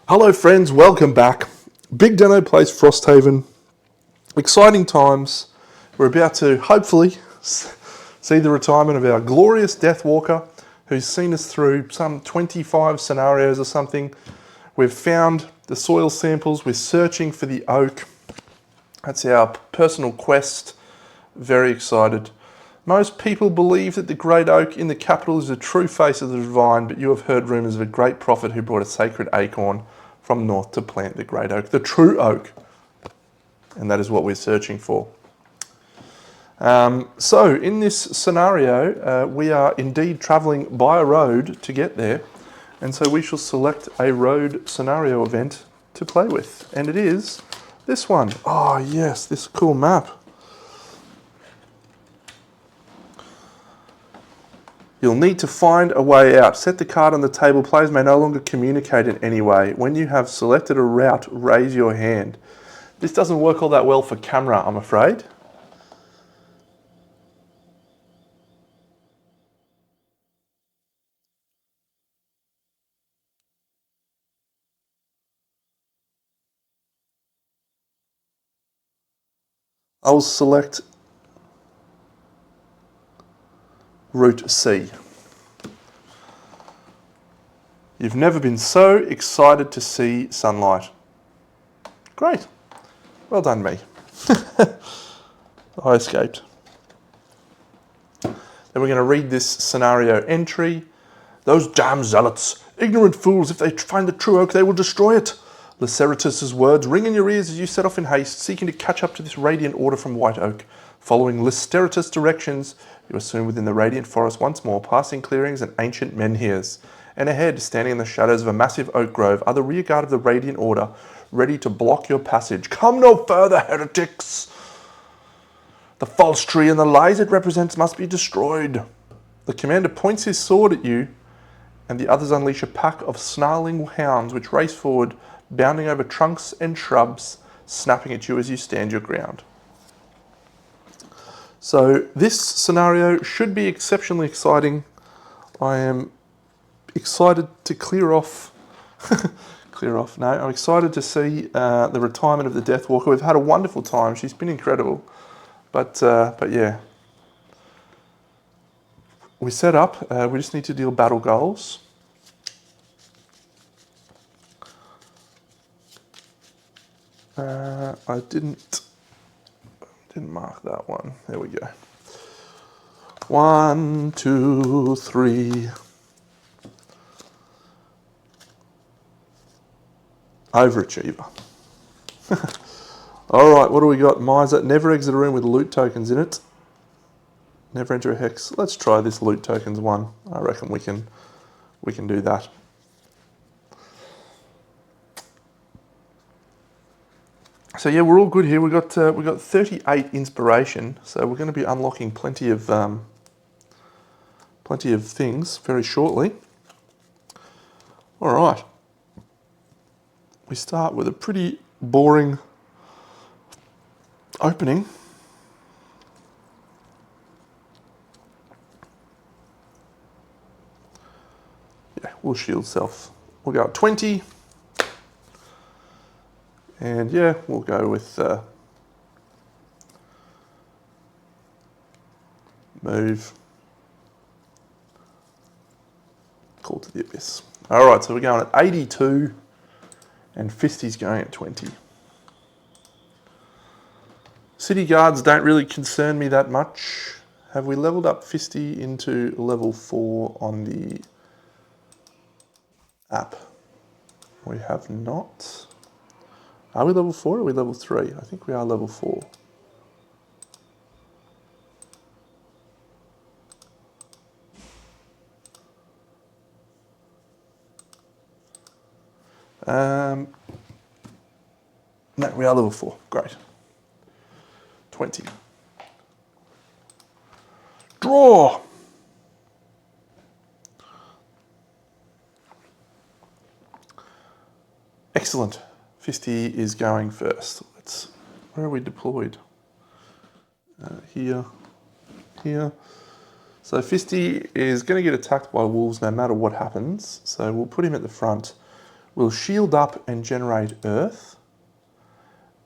Hello friends, welcome back. BigDenoPlays Frosthaven. Exciting times. We're about to hopefully see the retirement of our glorious Deathwalker, who's seen us through some 25 scenarios or something. We've found the soil samples, we're searching for the oak. That's our personal quest. Very excited. Most people believe that the great oak in the capital is the true face of the divine, but you have heard rumours of a great prophet who brought a sacred acorn from north to plant the great oak, the true oak. And that is what we're searching for. So in this scenario, we are indeed travelling by a road to get there. And so we shall select a road scenario event to play with. And it is this one. Oh yes, this cool map. You'll need to find a way out. Set the card on the table. Players may no longer communicate in any way. When you have selected a route, raise your hand. This doesn't work all that well for camera, I'm afraid. I'll select route C. You've never been so excited to see sunlight. Great. Well done, me. I escaped. Then we're going to read this scenario entry. Those damn zealots, ignorant fools, if they find the true oak, they will destroy it. Lyceratus' words ring in your ears as you set off in haste, seeking to catch up to this radiant order from White Oak. Following Lyceratus' directions, you are soon within the radiant forest once more, passing clearings and ancient menhirs. And ahead, standing in the shadows of a massive oak grove, are the rearguard of the radiant order, ready to block your passage. Come no further, heretics! The false tree and the lies it represents must be destroyed. The commander points his sword at you, and the others unleash a pack of snarling hounds which race forward, bounding over trunks and shrubs, snapping at you as you stand your ground. So this scenario should be exceptionally exciting. I am excited to clear off. No, I'm excited to see the retirement of the Deathwalker. We've had a wonderful time. She's been incredible. But yeah. We set up. We just need to deal battle goals. I didn't mark that one. There we go. 1, 2, 3. Overachiever. All right, what do we got? Miser. Never exit a room with loot tokens in it. Never enter a hex. Let's try this loot tokens one. I reckon we can do that. So yeah, we're all good here. We got 38 inspiration, so we're going to be unlocking plenty of things very shortly. All right. We start with a pretty boring opening. Yeah, we'll shield self. We'll go at 20. And yeah, we'll go with move. Call to the abyss. All right, so we're going at 82 and Fisty's going at 20. City guards don't really concern me that much. Have we leveled up Fisty into level 4 on the app? We have not. Are we level 4 or are we level 3? I think we are level 4. No, we are level 4. Great. 20. Draw! Excellent. Fisty is going first. Where are we deployed? Here. So Fisty is going to get attacked by wolves no matter what happens. So we'll put him at the front. We'll shield up and generate Earth,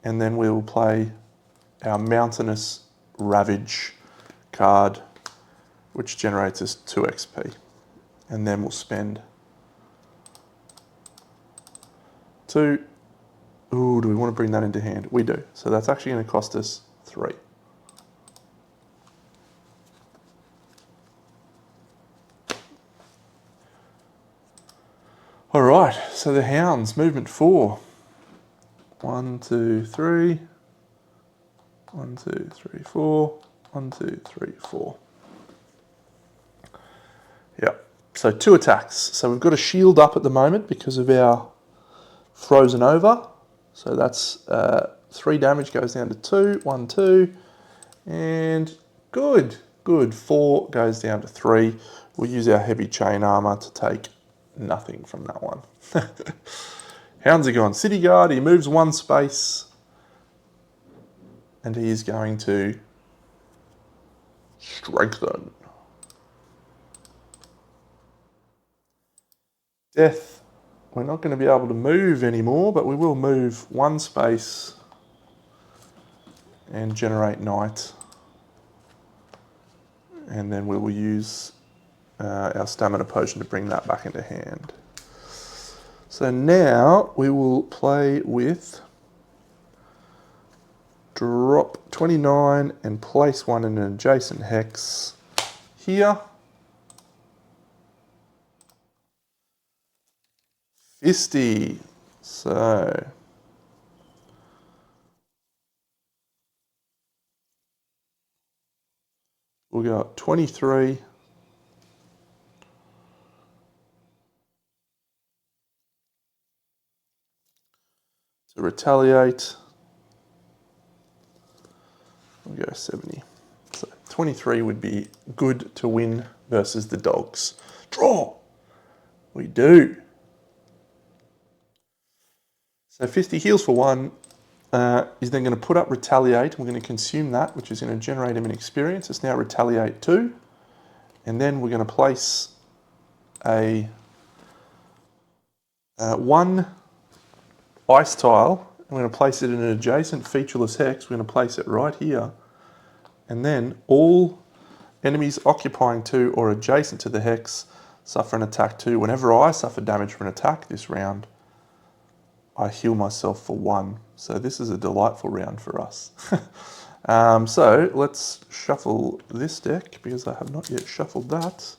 and then we will play our Mountainous Ravage card, which generates us 2 XP. And then we'll spend 2. Ooh, do we want to bring that into hand? We do. So that's actually going to cost us 3. All right, so the hounds, movement 4. 1, 2, 3. 1, 2, 3, 4. 1, 2, 3, 4. Yep, so 2 attacks. So we've got a shield up at the moment because of our frozen over. So that's 3 damage goes down to 2. 1, 2. And good. 4 goes down to 3. We'll use our heavy chain armor to take nothing from that one. Hounds are gone. City Guard, he moves 1 space. And he is going to strengthen. Death, we're not going to be able to move anymore, but we will move 1 space and generate night. And then we will use our stamina potion to bring that back into hand. So now we will play with drop 29 and place 1 in an adjacent hex here. 50. So we'll go 23. To retaliate, we'll go 70. So 23 would be good to win versus the dogs. Draw! We do. So 50 heals for 1. He's then going to put up retaliate. We're going to consume that, which is going to generate him an experience. It's now retaliate 2. And then we're going to place a 1 ice tile. I'm going to place it in an adjacent featureless hex. We're going to place it right here. And then all enemies occupying 2 or adjacent to the hex suffer an attack 2. Whenever I suffer damage from an attack this round, I heal myself for 1. So this is a delightful round for us. So let's shuffle this deck because I have not yet shuffled that.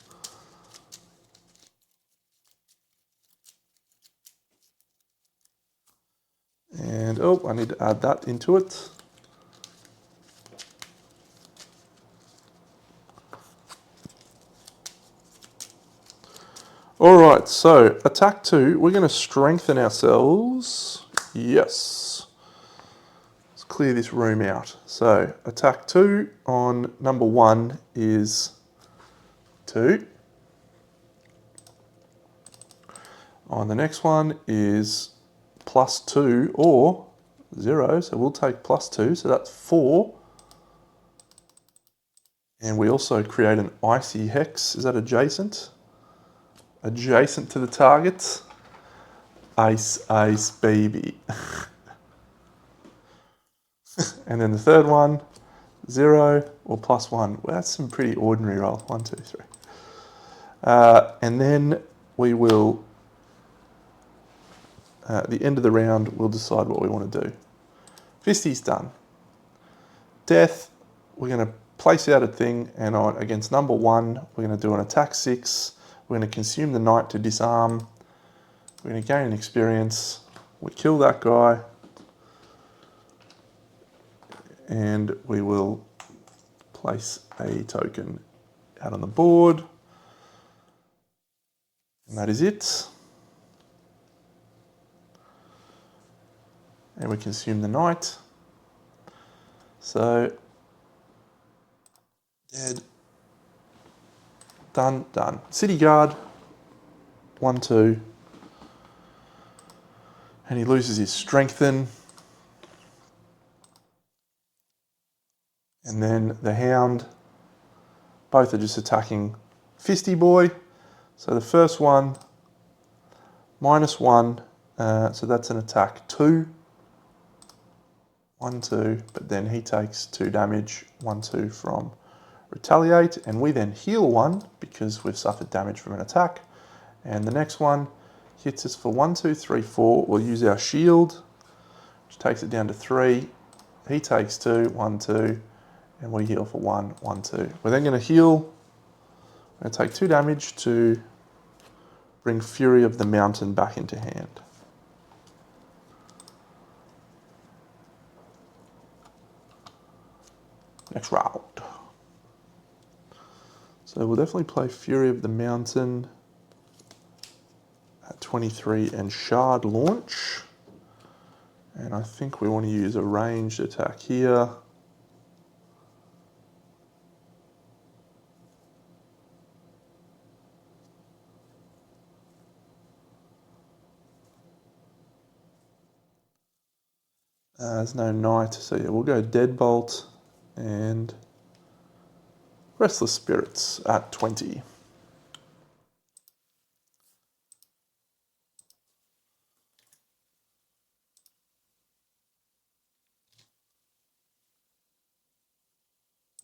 And oh, I need to add that into it. All right, so attack 2, we're going to strengthen ourselves. Yes. Let's clear this room out. So attack 2 on number 1 is 2. On the next one is +2 or 0, so we'll take +2, so that's 4. And we also create an icy hex. Is that adjacent? Adjacent to the target. Ice, ice, baby. And then the third one, 0 or +1. Well, that's some pretty ordinary roll. 1, 2, 3. And then we will, at the end of the round, we'll decide what we want to do. Fisty's done. Death, we're going to place out a thing, and on against number 1, we're going to do an attack 6. We're going to consume the knight to disarm. We're going to gain an experience. We kill that guy. And we will place a token out on the board. And that is it. And we consume the knight. So, dead. Done, done. City Guard, 1, 2. And he loses his strengthen. And then the Hound, both are just attacking Fisty Boy. So the first one, -1 So that's an attack 2. 1, 2, but then he takes 2 damage, 1, 2 from retaliate, and we then heal 1 because we've suffered damage from an attack. And the next one hits us for 1, 2, 3, 4. We'll use our shield, which takes it down to 3. He takes 2, 1, 2, and we heal for 1, 1, 2. We're then going to heal. We're going to take 2 damage to bring Fury of the Mountain back into hand. Next round. So we'll definitely play Fury of the Mountain at 23 and Shard Launch. And I think we want to use a ranged attack here. There's no Knight, so yeah, we'll go Deadbolt and Restless Spirits at 20.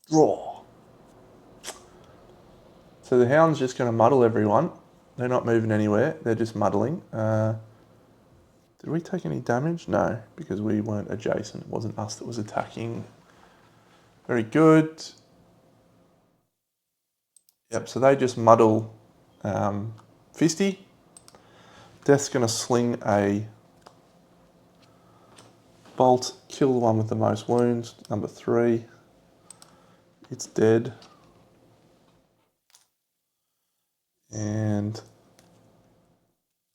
Draw. So the Hound's just going to muddle everyone. They're not moving anywhere, they're just muddling. Did we take any damage? No, because we weren't adjacent. It wasn't us that was attacking. Very good. Yep, so they just muddle Fisty. Death's going to sling a bolt, kill the one with the most wounds, number 3. It's dead. And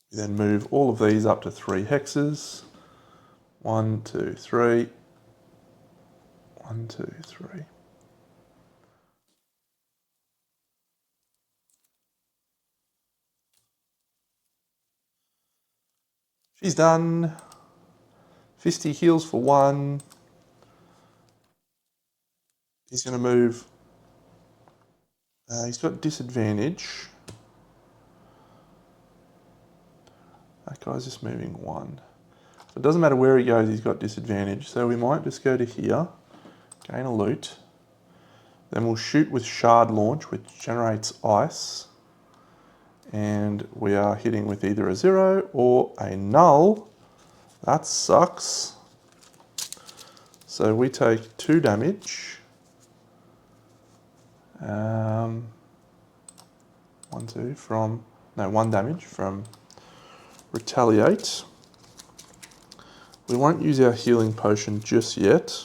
we then move all of these up to 3 hexes. 1, 2, 3. 1, 2, 3. She's done. Fisty heals for 1. He's going to move. He's got disadvantage. That guy's just moving 1. So it doesn't matter where he goes, he's got disadvantage. So we might just go to here, gain a loot. Then we'll shoot with Shard Launch, which generates ice. And we are hitting with either a 0 or a null. That sucks. So we take 2 damage. 1 damage from retaliate. We won't use our healing potion just yet,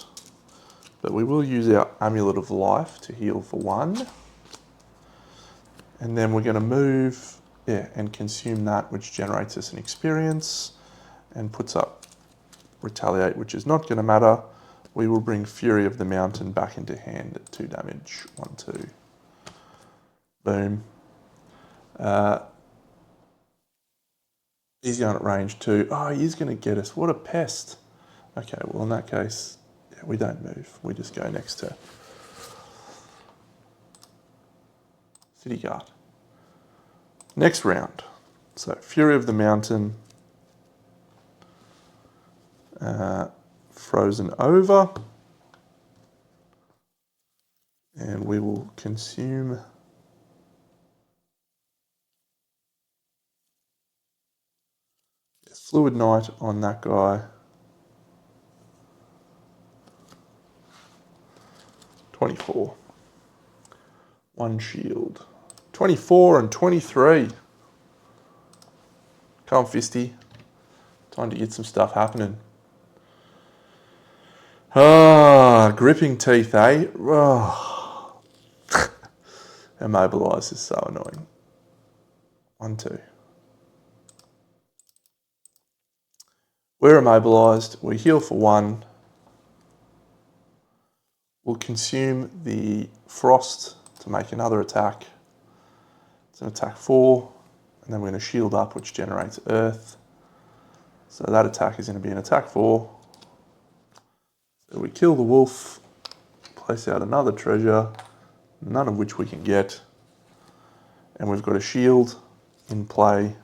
but we will use our amulet of life to heal for 1. And then we're going to move, and consume that, which generates us an experience and puts up retaliate, which is not going to matter. We will bring Fury of the Mountain back into hand at 2 damage. 1, 2. Boom. He's going at range 2. Oh, he's going to get us. What a pest. Okay, well in that case, yeah, we don't move. We just go next to City Guard. Next round. So Fury of the Mountain. Frozen over. And we will consume Fluid Knight on that guy. 24. 1 shield. 24 and 23. Come on, Fisty. Time to get some stuff happening. Ah, gripping teeth, eh? Oh. Immobilise is so annoying. 1, 2. We're immobilised. We heal for 1. We'll consume the frost to make another attack. It's an attack 4. And then we're going to shield up, which generates earth. So that attack is going to be an attack 4. So we kill the wolf, place out another treasure, none of which we can get. And we've got a shield in play.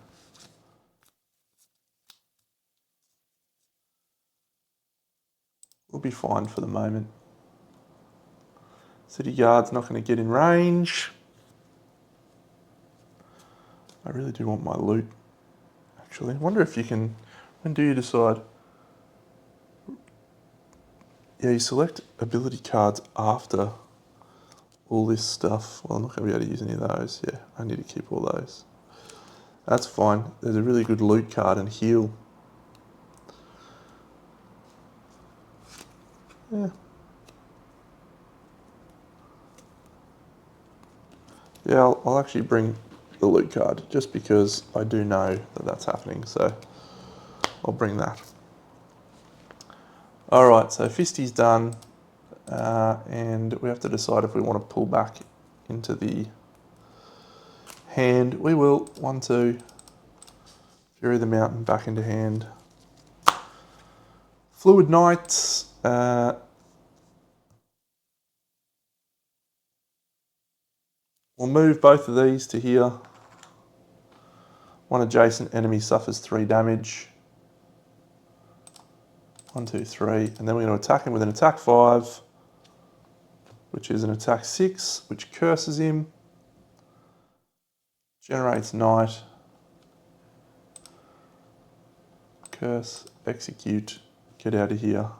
We'll be fine for the moment. City Guard's not going to get in range. I really do want my loot, actually. I wonder if you can... When do you decide? Yeah, you select ability cards after all this stuff. Well, I'm not going to be able to use any of those. Yeah, I need to keep all those. That's fine. There's a really good loot card and heal. Yeah. Yeah, I'll actually bring the loot card just because I do know that that's happening. So I'll bring that. All right, so Fisty's done. And we have to decide if we want to pull back into the hand. We will. 1, 2. Fury of the Mountain back into hand. Fluid Knights. We'll move both of these to here. One adjacent enemy suffers 3 damage. 1, 2, 3. And then we're going to attack him with an attack 5, which is an attack 6, which curses him. Generates Knight. Curse, execute, get out of here.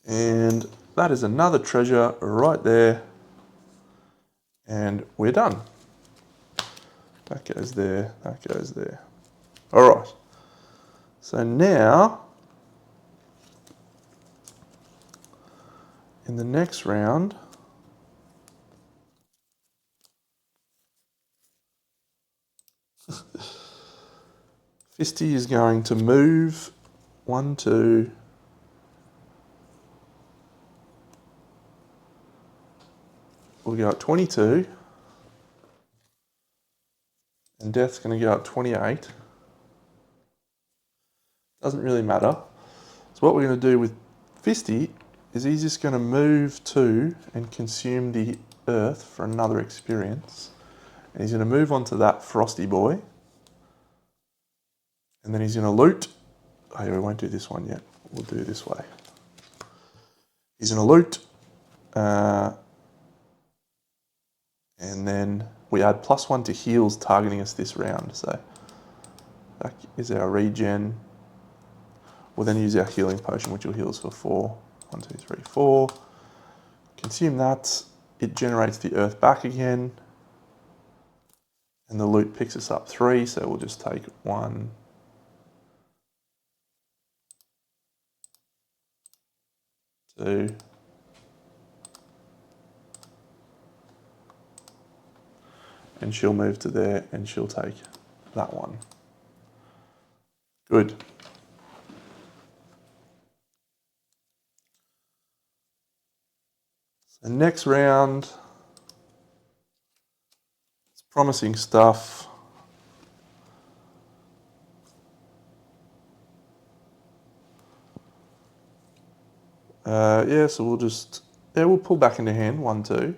And that is another treasure right there. And we're done. That goes there, that goes there. All right. So now, in the next round, Fisty is going to move 1, 2. We'll go at 22. And Death's going to go at 28. Doesn't really matter. So what we're going to do with Fisty is he's just going to move to and consume the earth for another experience. And he's going to move on to that Frosty boy. And then he's going to loot. Oh, yeah, we won't do this one yet. We'll do it this way. He's going to loot. And then we add +1 to heals targeting us this round. So that is our regen. We'll then use our healing potion, which will heal us for 4. 1, 2, 3, 4. Consume that. It generates the earth back again. And the loot picks us up 3, so we'll just take 1, 2. And she'll move to there and she'll take that one. Good. So next round, it's promising stuff. Yeah, so we'll just, yeah, we'll pull back into hand, 1, 2.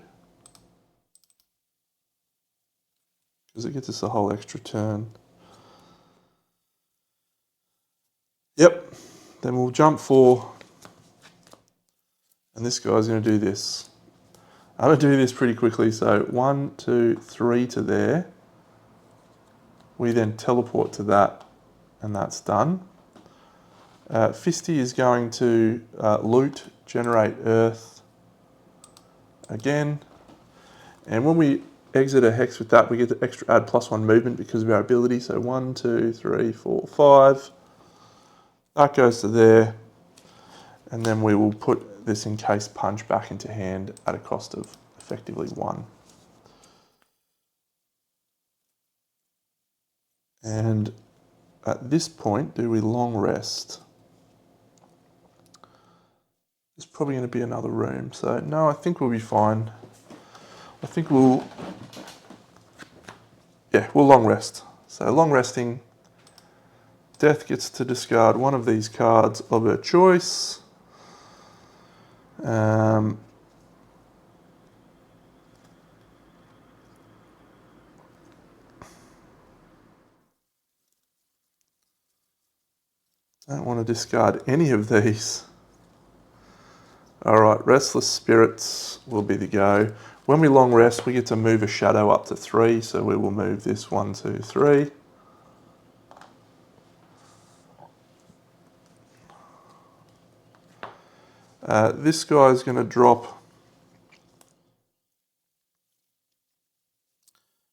Because it gets us a whole extra turn. Yep, then we'll jump 4. And this guy's going to do this. I'm going to do this pretty quickly. So 1, 2, 3 to there. We then teleport to that, and that's done. Fisty is going to loot, generate earth again. And when we exit a hex with that, we get the extra add +1 movement because of our ability. So 1, 2, 3, 4, 5. That goes to there. And then we will put this encased punch back into hand at a cost of effectively 1. And at this point, do we long rest? There's probably going to be another room. So no, I think we'll be fine. I think we'll long rest. So long resting, Death gets to discard one of these cards of her choice. Don't want to discard any of these. All right, Restless Spirits will be the go. When we long rest, we get to move a shadow up to 3, so we will move this 1, 2, 3. This guy is going to drop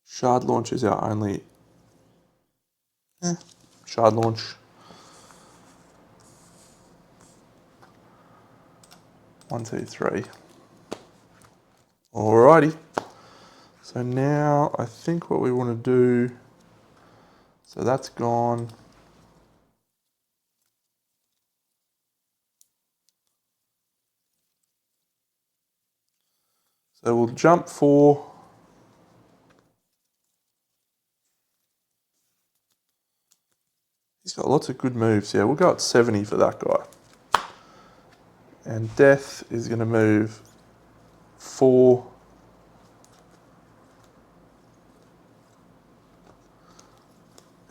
Shard Launch is our only Shard Launch. One, two, three. Alrighty. So now I think what we want to do, so that's gone. So we'll jump 4. He's got lots of good moves. Yeah, we'll go at 70 for that guy. And Death is going to move 4.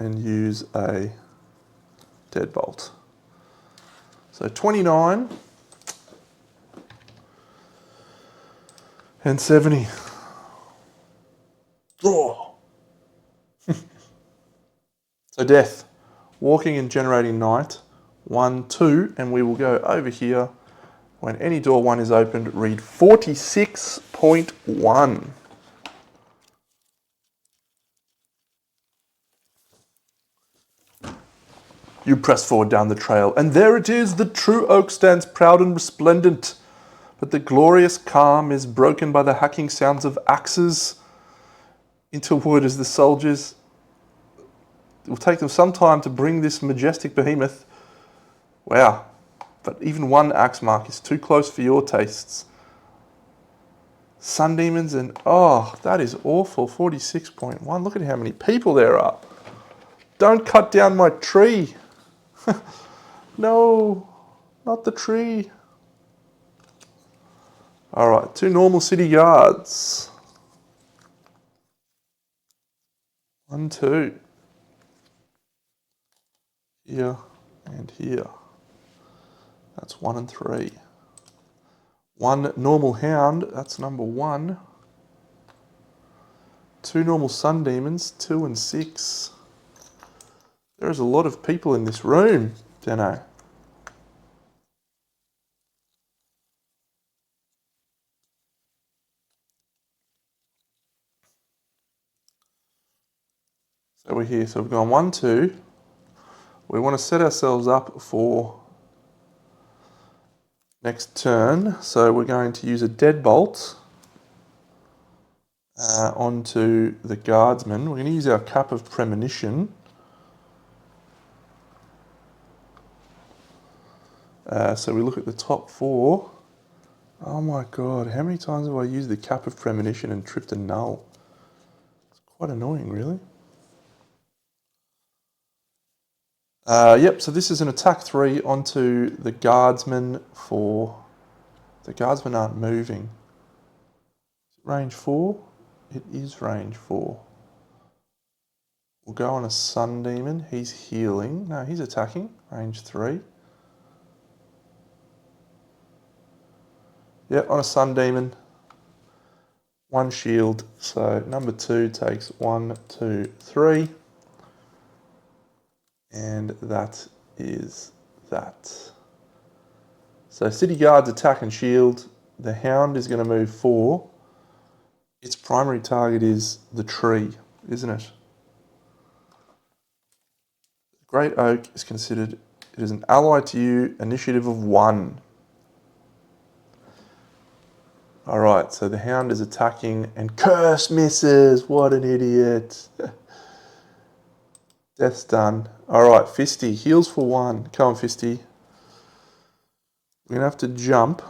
And use a Deadbolt. So 29 and 70. Draw. So Death, walking and generating night, 1, 2, and we will go over here. When any door 1 is opened, read 46.1. You press forward down the trail, and there it is. The true oak stands proud and resplendent, but the glorious calm is broken by the hacking sounds of axes into wood as the soldiers. It will take them some time to bring this majestic behemoth. Wow, but even 1 axe mark is too close for your tastes. Sun demons and, oh, that is awful, 46.1. Look at how many people there are. Don't cut down my tree. No, not the tree. All right, 2 normal city guards. 1, 2. Here and here. That's 1 and 3. 1 normal hound, that's number 1. 2 normal sun demons, 2 and 6. There is a lot of people in this room, Deno. So we're here, so we've gone 1, 2. We want to set ourselves up for next turn. So we're going to use a Deadbolt onto the guardsman. We're going to use our Cup of Premonition. So we look at the top 4. Oh my god, how many times have I used the Cup of Premonition and tripped a null? It's quite annoying, really. Yep, so this is an attack 3 onto the guardsman for... The guardsmen aren't moving. Range 4? It is range 4. We'll go on a Sun Demon. He's healing. No, he's attacking. Range 3. Yeah, on a Sun Demon. 1 shield. So number 2 takes 1, 2, 3. And that is that. So City Guards attack and shield. The Hound is going to move 4. Its primary target is the tree, isn't it? Great Oak is considered, it is an ally to you, initiative of 1. Alright, so the Hound is attacking and curse misses. What an idiot. Death's done. Alright, Fisty, heals for 1. Come on, Fisty. We're going to have to jump.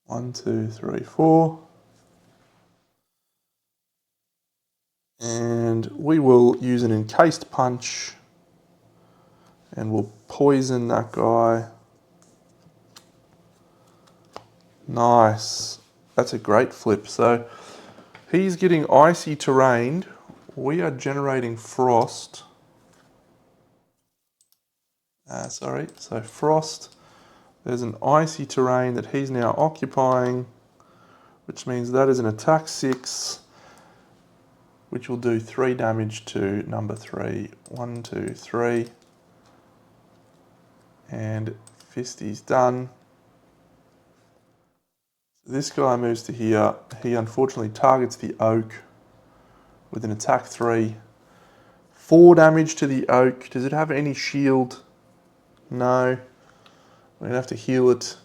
1, 2, 3, 4. And we will use an encased punch and we'll poison that guy. Nice. That's a great flip. So he's getting icy terrain. We are generating frost. So frost. There's an icy terrain that he's now occupying, which means that is an attack 6, which will do 3 damage to number 3. 1, 2, 3. And Fisty's done. This guy moves to here. He unfortunately targets the oak with an attack 3. 4 damage to the oak. Does it have any shield? No. We're going to have to heal it.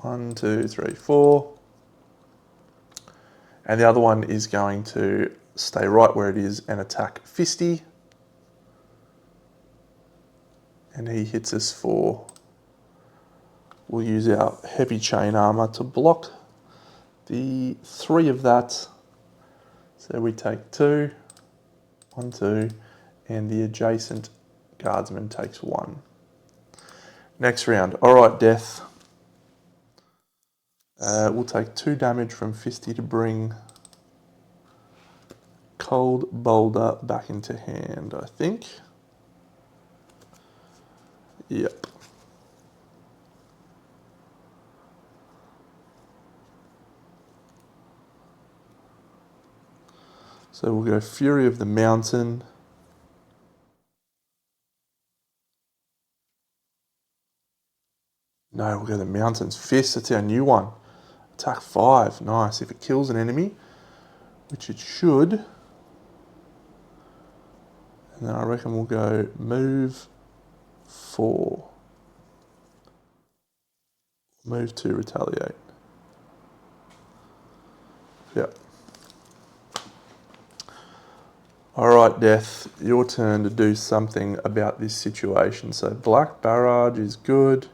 1, 2, 3, 4. And the other one is going to stay right where it is and attack Fisty. And he hits us for... We'll use our heavy chain armor to block the 3 of that. So we take 2. 1, 2. And the adjacent guardsman takes 1. Next round. Alright, Death. We'll take 2 damage from Fisty to bring Cold Boulder back into hand, I think. Yep. So we'll go Fury of the Mountain. No, we'll go the Mountain's Fist. That's our new one. Attack 5. Nice. If it kills an enemy, which it should. And then I reckon we'll go move 4. Move 2, retaliate. Yep. Alright, Death. Your turn to do something about this situation. So Black Barrage is good.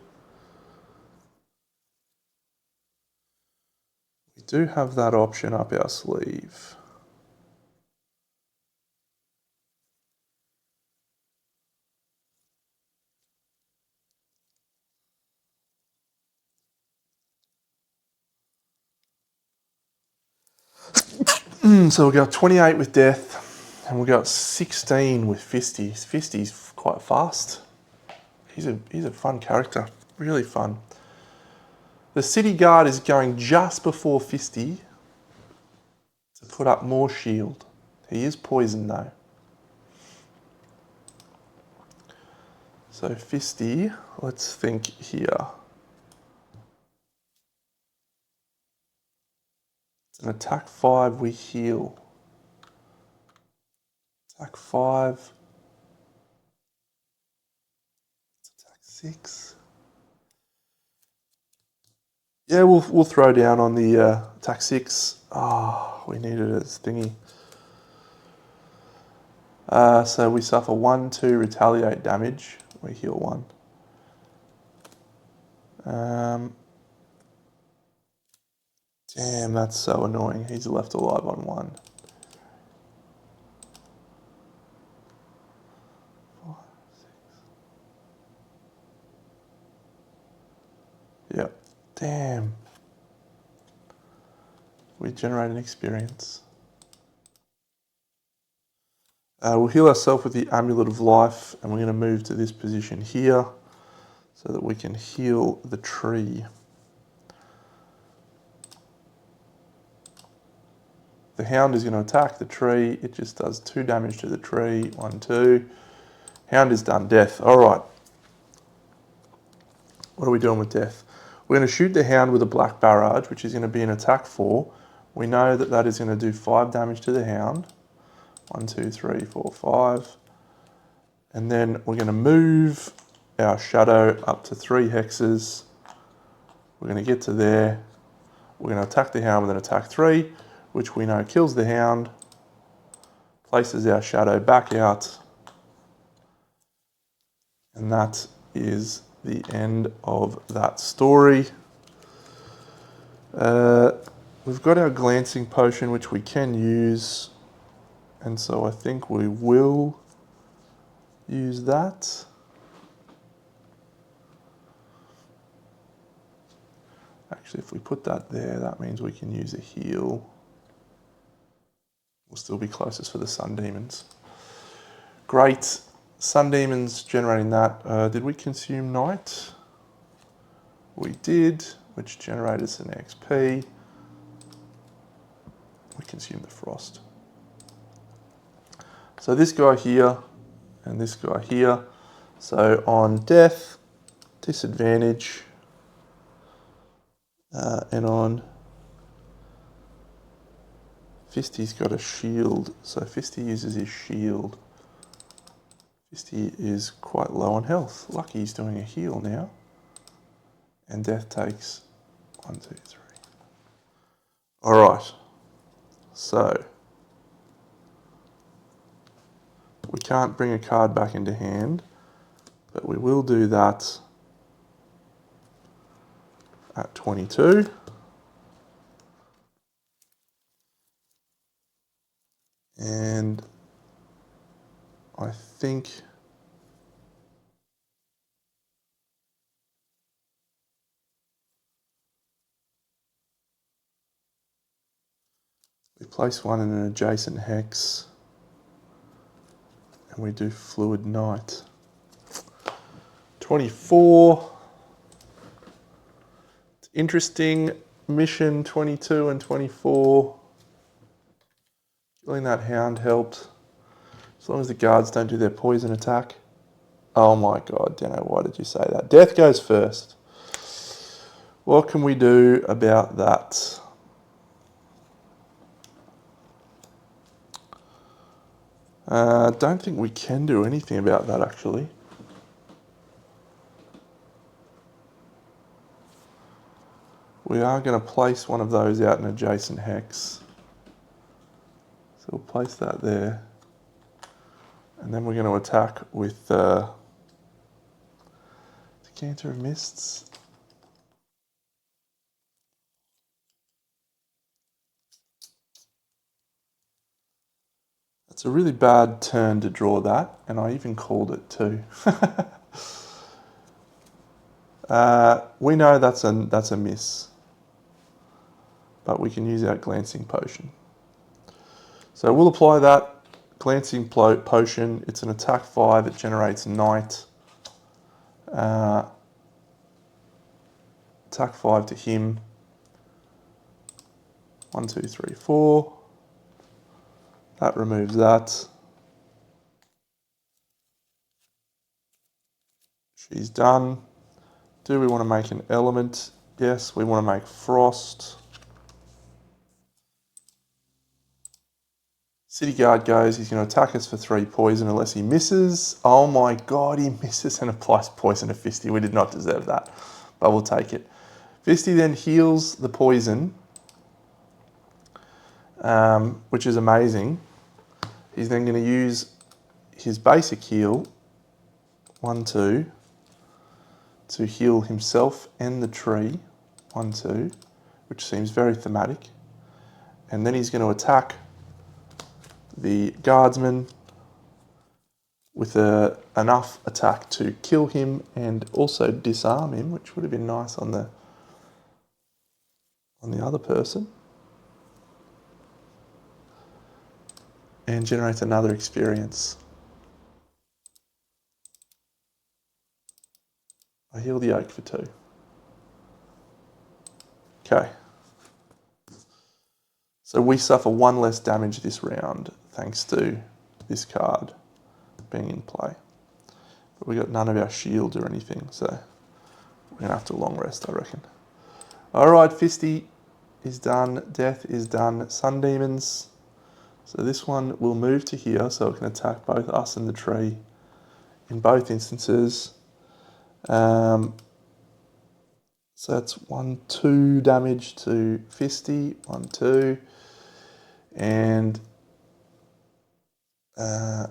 We do have that option up our sleeve. So we'll go 28 with Death, and we'll go 16 with Fisty. Fisty's quite fast. He's a fun character, really fun. The City Guard is going just before Fisty to put up more shield. He is poisoned though. So Fisty, let's think here. It's an attack 5, we heal. Attack 5. It's attack 6. Yeah, we'll throw down on the attack 6. Oh, we needed a thingy. So we suffer 1, 2 retaliate damage. We heal 1. Damn, that's so annoying. He's left alive on 1. 5, 6. Yep. Damn. We generate an experience. We'll heal ourselves with the Amulet of Life, and we're going to move to this position here so that we can heal the tree. The Hound is going to attack the tree. It just does 2 damage to the tree. 1, 2. Hound is done. Death. All right. What are we doing with Death? We're going to shoot the Hound with a Black Barrage, which is going to be an attack 4. We know that that is going to do 5 damage to the Hound. 1, 2, 3, 4, 5. And then we're going to move our Shadow up to 3 hexes. We're going to get to there. We're going to attack the Hound with an attack 3, which we know kills the Hound. Places our Shadow back out. And that is the end of that story. We've got our Glancing Potion, which we can use. And so I think we will use that. Actually, if we put that there, that means we can use a heal. We'll still be closest for the Sun Demons. Great. Sun Demons generating that. Did we consume Night? We did, which generated us an XP. We consumed the Frost. So this guy here and this guy here. So on Death, disadvantage. And on Fisty's got a shield, so Fisty uses his shield. Fisty is quite low on health. Lucky he's doing a heal now. And Death takes 1, 2, 3. Alright, so we can't bring a card back into hand, but we will do that at 22. And I think we place one in an adjacent hex and we do Fluid Knight. 24. It's interesting. Mission 22 and 24. Killing that hound helped. As long as the guards don't do their poison attack. Oh my god, Deno, why did you say that? Death goes first. What can we do about that? Don't think we can do anything about that, actually. We are going to place one of those out in adjacent hex. So we'll place that there. And then we're going to attack with Decanter of Mists. It's a really bad turn to draw that, and I even called it too. We know that's a miss, but we can use our Glancing Potion. So we'll apply that Glancing Potion. It's an attack 5, it generates Night. Attack 5 to him. 1, 2, 3, 4. That removes that. She's done. Do we want to make an element? Yes, we want to make Frost. City Guard goes, he's going to attack us for 3 poison unless he misses. Oh my god, he misses and applies poison to Fisty. We did not deserve that, but we'll take it. Fisty then heals the poison, which is amazing. He's then going to use his basic heal, 1, 2, to heal himself and the tree, 1, 2, which seems very thematic. And then he's going to attack the guardsman with enough attack to kill him and also disarm him, which would have been nice on the other person. And generates another experience. I heal the oak for 2. Okay. So we suffer 1 less damage this round, thanks to this card being in play. But we got none of our shields or anything, so we're going to have to long rest, I reckon. Alright, Fisty is done. Death is done. Sun Demons. So this one will move to here, so it can attack both us and the tree in both instances. So that's 1, 2 damage to Fisty, 1, 2, and 4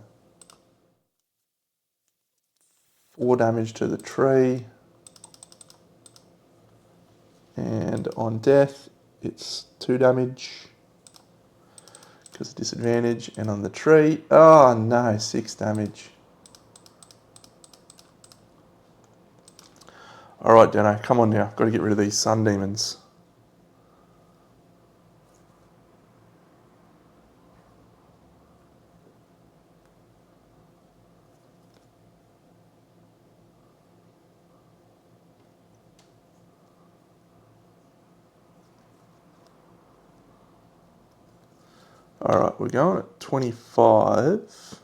damage to the tree. And on Death, it's 2 damage. Because of disadvantage, and on the tree, oh no, 6 damage. Alright, Deno, come on now, got to get rid of these Sun Demons. All right, we're going at 25.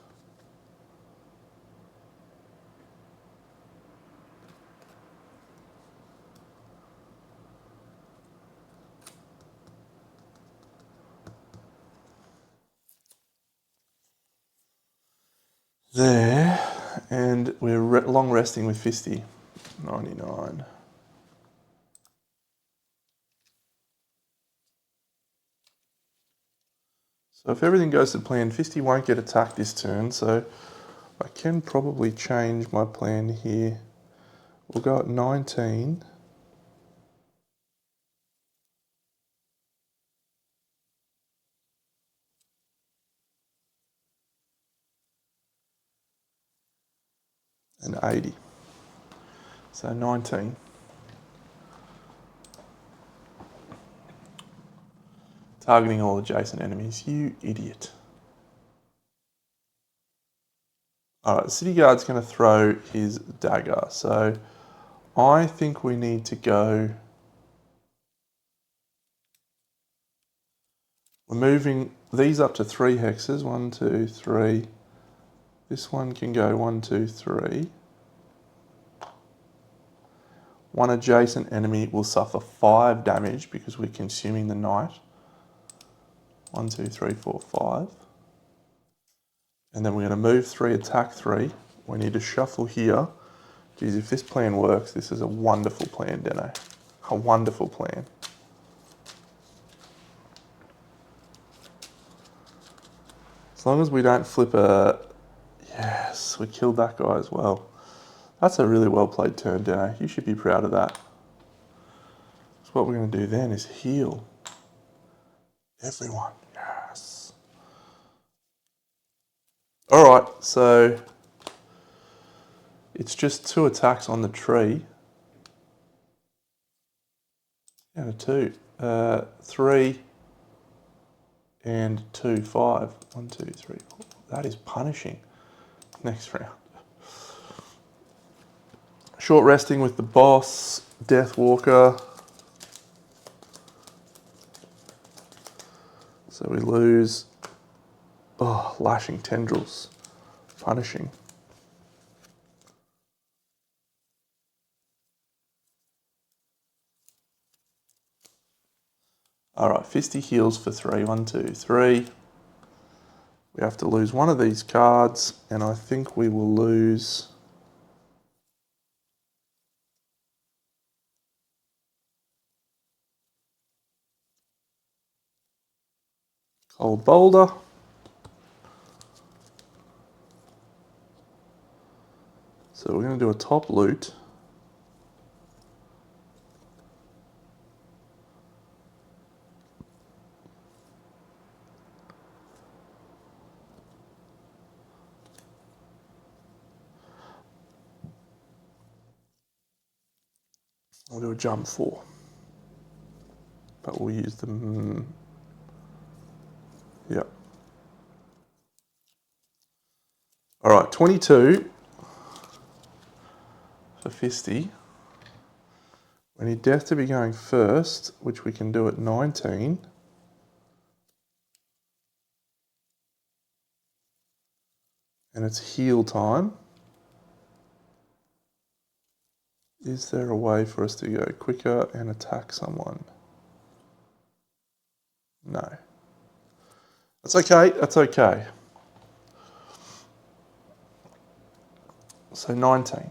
There, and we're long resting with Fisty. 99. So if everything goes to plan, Fisty won't get attacked this turn, so I can probably change my plan here. We'll go at 19. And 80. So 19. Targeting all adjacent enemies, you idiot. Alright, the city guard's going to throw his dagger, so I think we need to go... We're moving these up to 3 hexes, 1, 2, 3. This one can go 1, 2, 3. One adjacent enemy will suffer 5 damage because we're consuming the knight. 1, 2, 3, 4, 5. And then we're going to move 3, attack 3. We need to shuffle here. Geez, if this plan works, this is a wonderful plan, Deno. A wonderful plan. As long as we don't flip a... Yes, we killed that guy as well. That's a really well played turn, Deno. You should be proud of that. So what we're going to do then is heal everyone. Yes. Alright, so it's just 2 attacks on the tree. And a 2. 3 and 2, 5. 1, 2, 3, 4. That is punishing. Next round. Short resting with the boss, Deathwalker. So we lose, lashing tendrils, punishing. All right, Fisty heals for 3, 1, 2, 3. We have to lose one of these cards, and I think we will lose... Cold Boulder. So we're going to do a top loot. We'll do a jump 4. But we'll use the... Yep. All right, 22 for Fisty. We need Death to be going first, which we can do at 19. And it's heal time. Is there a way for us to go quicker and attack someone? No. That's okay, that's okay. So 19.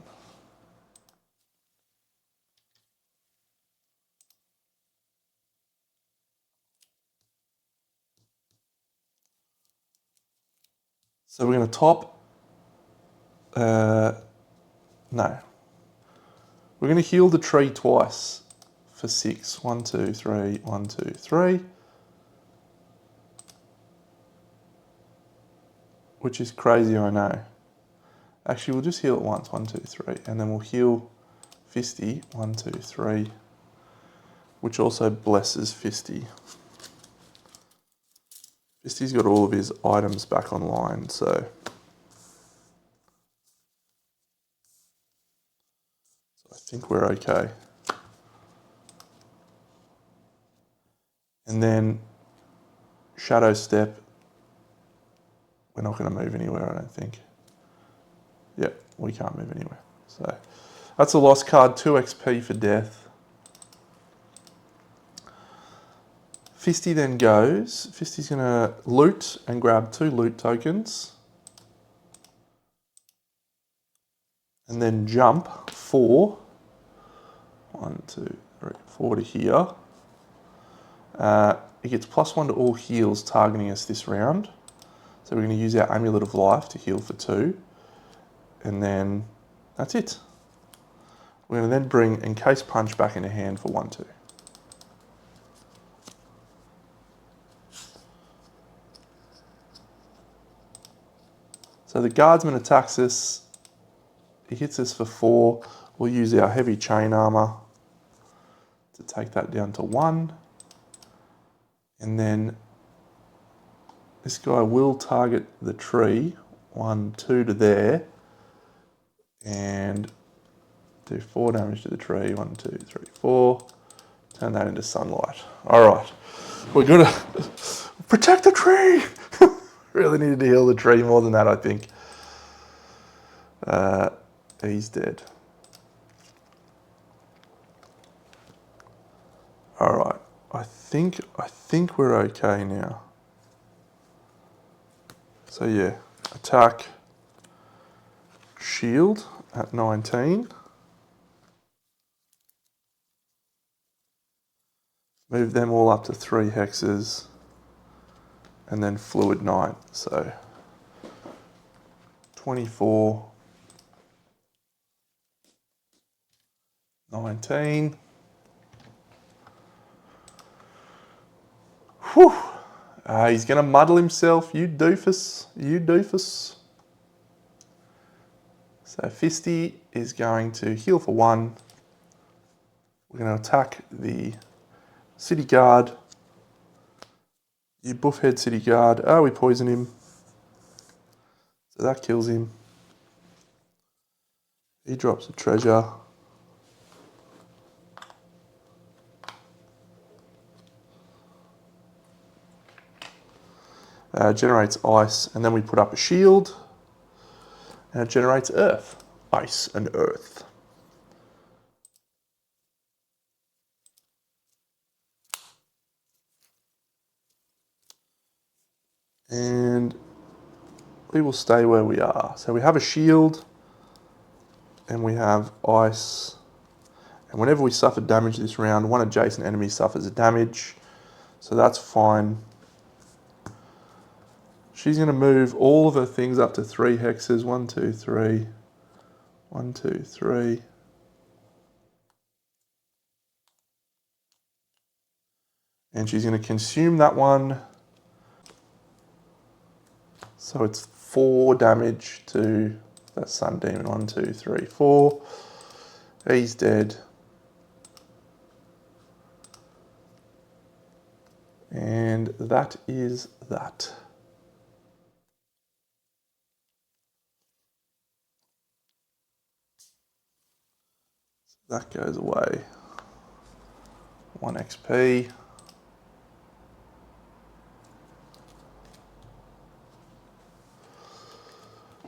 So we're going to top... no. We're going to heal the tree twice for 6. 1, 2, 3, 1, 2, 3. Which is crazy, I know. Actually, we'll just heal it once. 1, 2, 3. And then we'll heal Fisty. 1, 2, 3. Which also blesses Fisty. Fisty's got all of his items back online, so I think we're okay. And then Shadow Step we're not going to move anywhere, I don't think. Yeah, we can't move anywhere. So that's a lost card, 2 XP for death. Fisty then goes. Fisty's going to loot and grab 2 loot tokens. And then jump 4. 1, 2, 3, 4 to here. It gets +1 to all heals targeting us this round. So we're going to use our Amulet of Life to heal for 2. And then that's it. We're going to then bring Encase Punch back into hand for 1, 2. So the Guardsman attacks us. He hits us for 4. We'll use our Heavy Chain Armor to take that down to 1. And then this guy will target the tree. 1, 2 to there. And do 4 damage to the tree. 1, 2, 3, 4. Turn that into sunlight. All right. We're going to protect the tree. Really needed to heal the tree more than that, I think. He's dead. All right. I think we're okay now. So yeah, attack, shield at 19. Move them all up to 3 hexes. And then fluid 9. So 24, 19. Whew. He's going to muddle himself. You doofus. You doofus. So Fisty is going to heal for 1. We're going to attack the City Guard. You buffhead City Guard. Oh, we poison him. So that kills him. He drops a treasure. Generates ice, and then we put up a shield. And it generates earth. Ice and earth. And we will stay where we are. So we have a shield, and we have ice. And whenever we suffer damage this round, 1 adjacent enemy suffers a damage. So that's fine. She's going to move all of her things up to 3 hexes. 1, 2, 3. 1, 2, 3. And she's going to consume that one. So it's 4 damage to that Sun Demon. 1, 2, 3, 4. He's dead. And that is that. That goes away. 1 XP.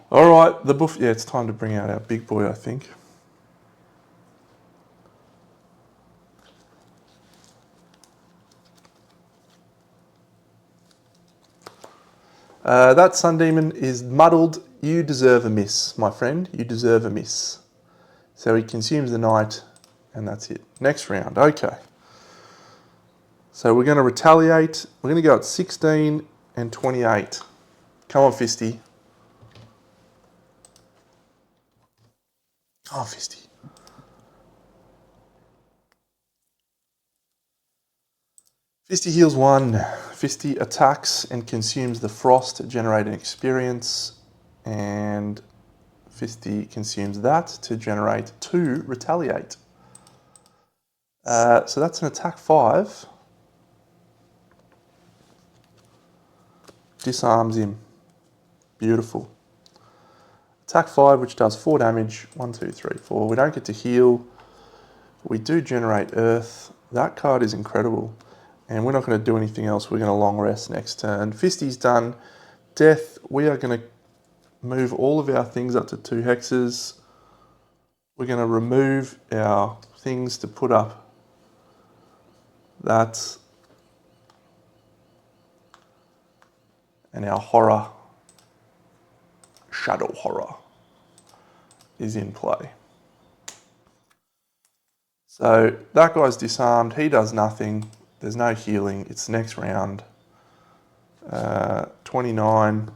All right, the buff. Yeah, it's time to bring out our big boy, I think. That Sun Demon is muddled. You deserve a miss, my friend. You deserve a miss. So he consumes the knight, and that's it. Next round, okay. So we're going to retaliate. We're going to go at 16 and 28. Come on, Fisty. Come on, Fisty. Fisty heals 1. Fisty attacks and consumes the frost, generating experience. And Fisty consumes that to generate 2 retaliate. So that's an attack 5. Disarms him. Beautiful. Attack 5, which does 4 damage. 1, 2, 3, 4. We don't get to heal. We do generate earth. That card is incredible. And we're not going to do anything else. We're going to long rest next turn. Fisty's done Death, we are going to move all of our things up to 2 hexes. We're going to remove our things to put up that. And our horror, shadow horror, is in play. So that guy's disarmed, he does nothing, there's no healing, it's next round. 29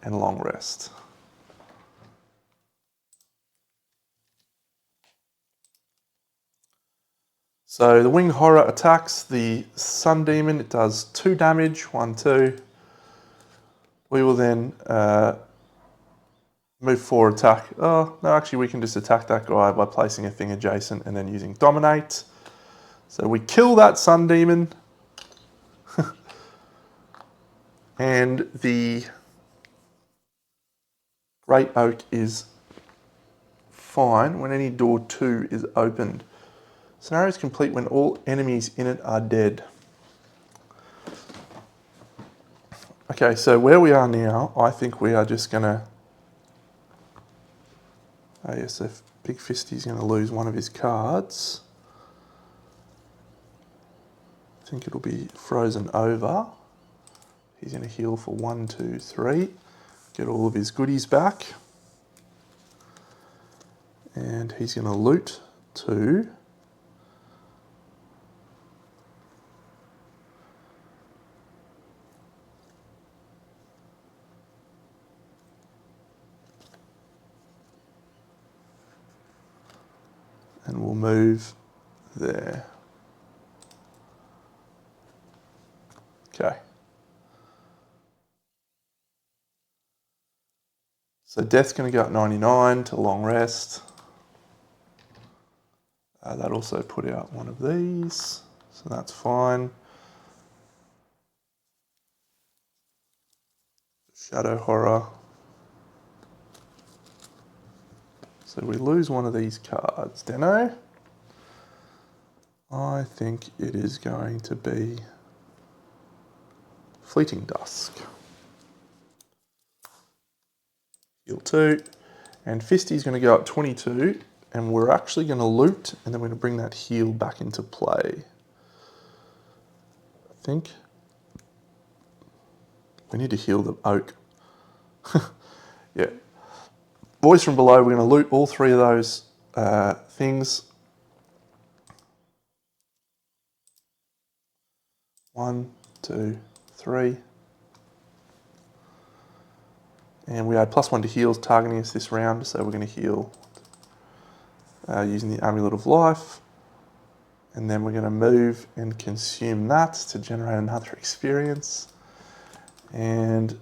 and long rest. So the winged horror attacks the sun demon, it does 2 damage, 1, 2. We will then move 4 attack. Oh, no, actually we can just attack that guy by placing a thing adjacent and then using dominate. So we kill that sun demon. And the great oak is fine when any door 2 is opened. Scenario is complete when all enemies in it are dead. Okay, so where we are now, I think we are just going to... Oh yes, if Big Fisty's going to lose one of his cards. I think it'll be frozen over. He's going to heal for 1, 2, 3. Get all of his goodies back. And he's going to loot 2. And we'll move there. Okay. So Death's going to go up 99 to long rest. That also put out one of these, so that's fine. Shadow horror. So we lose one of these cards. Deno. I think it is going to be Fleeting Dusk. Heal 2. And Fisty's going to go up 22. And we're actually going to loot, and then we're going to bring that heal back into play. I think we need to heal the oak. Yeah. Voice from below, we're going to loot all 3 of those things. 1, 2, 3. And we add +1 to heals targeting us this round, so we're going to heal using the Amulet of Life. And then we're going to move and consume that to generate another experience. And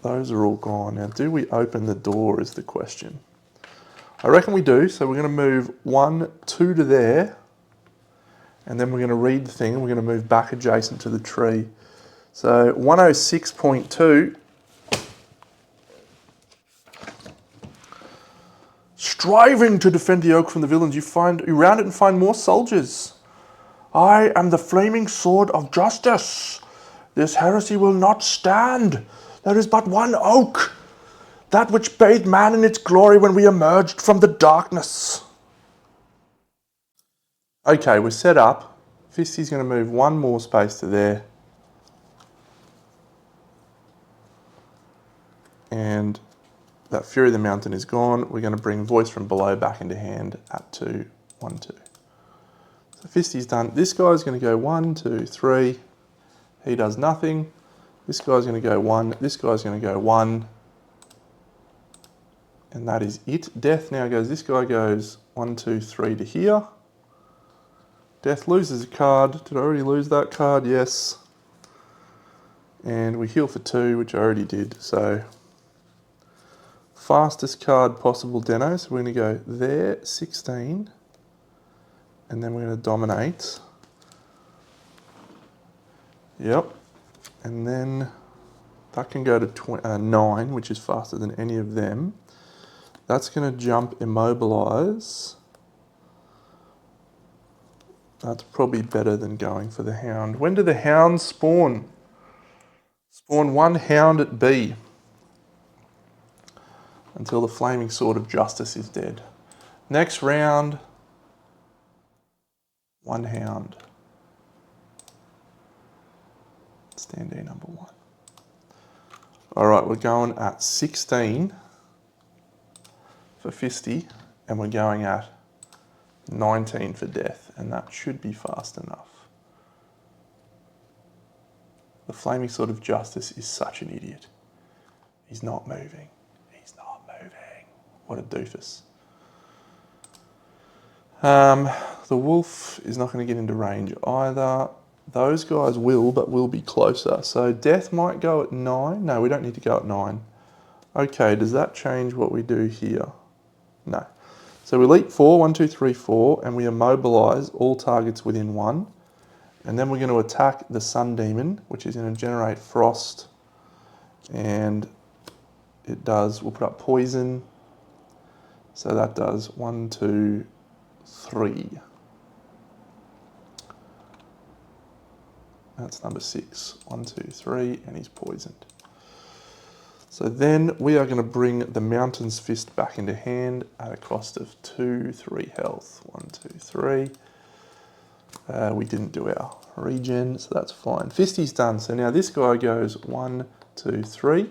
those are all gone. Now, do we open the door is the question. I reckon we do, so we're going to move 1, 2 to there. And then we're going to read the thing, and we're going to move back adjacent to the tree. So 106.2. Striving to defend the oak from the villains, you round it and find more soldiers. I am the flaming sword of justice. This heresy will not stand. There is but one oak, that which bathed man in its glory when we emerged from the darkness. Okay, we're set up. Fisty's going to move 1 more space to there. And that Fury of the Mountain is gone. We're going to bring Voice from below back into hand at 2, 1, 2. So Fisty's done. This guy's going to go 1, 2, 3. He does nothing. This guy's going to go 1. This guy's going to go 1. And that is it. Death now goes, this guy goes 1, 2, 3 to here. Death loses a card. Did I already lose that card? Yes. And we heal for 2, which I already did. So fastest card possible, Deno. So we're going to go there, 16. And then we're going to dominate. Yep. And then that can go to 9, which is faster than any of them. That's going to jump immobilize. That's probably better than going for the hound. When do the hounds spawn? On 1 hound at B until the flaming sword of justice is dead. Next round, 1 hound. Standee number 1. All right, we're going at 16 for Fisty, and we're going at 19 for death, and that should be fast enough. The flaming sword of justice is such an idiot. He's not moving. He's not moving. What a doofus. The wolf is not going to get into range either. Those guys will, but will be closer. So death might go at 9. No, we don't need to go at 9. Okay, does that change what we do here? No. So we leap 4, 1, 2, 3, 4, and we immobilize all targets within 1. And then we're going to attack the sun demon, which is going to generate frost. And it does, we'll put up poison. So that does 1, 2, 3. That's number 6. 1, 2, 3, and he's poisoned. So then we are going to bring the Mountain's Fist back into hand at a cost of 2, 3 health. 1, 2, 3. We didn't do our regen, so that's fine. Fisty's done. So now this guy goes 1, 2, 3,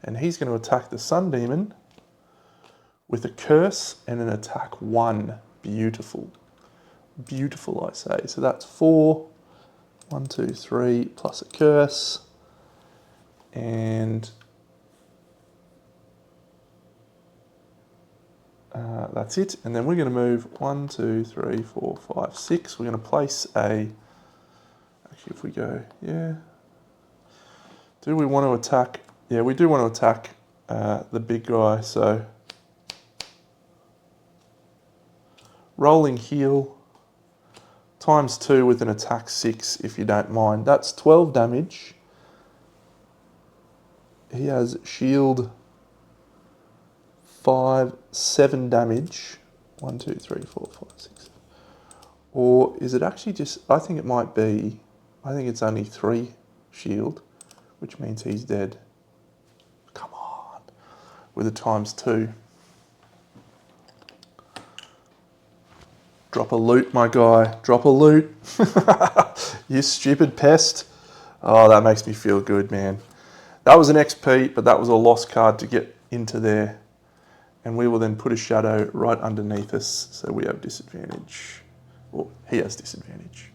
and he's going to attack the Sun Demon with a curse and an attack 1. Beautiful. Beautiful, I say. So that's 4. 1, 2, 3, plus a curse. And that's it. And then we're going to move 1, 2, 3, 4, 5, 6. We're going to place a... Actually, if we go... Yeah. Do we want to attack... Yeah, we do want to attack the big guy, so... Rolling heal. Times 2 with an attack 6, if you don't mind. That's 12 damage. He has shield 5, 7 damage. 1, 2, 3, 4, 5, 6. Or is it actually just... I think it might be... I think it's only 3 shield, which means he's dead. Come on. With a times 2. Drop a loot, my guy. Drop a loot. You stupid pest. Oh, that makes me feel good, man. That was an XP, but that was a lost card to get into there. And we will then put a shadow right underneath us, so we have disadvantage. Well, he has disadvantage.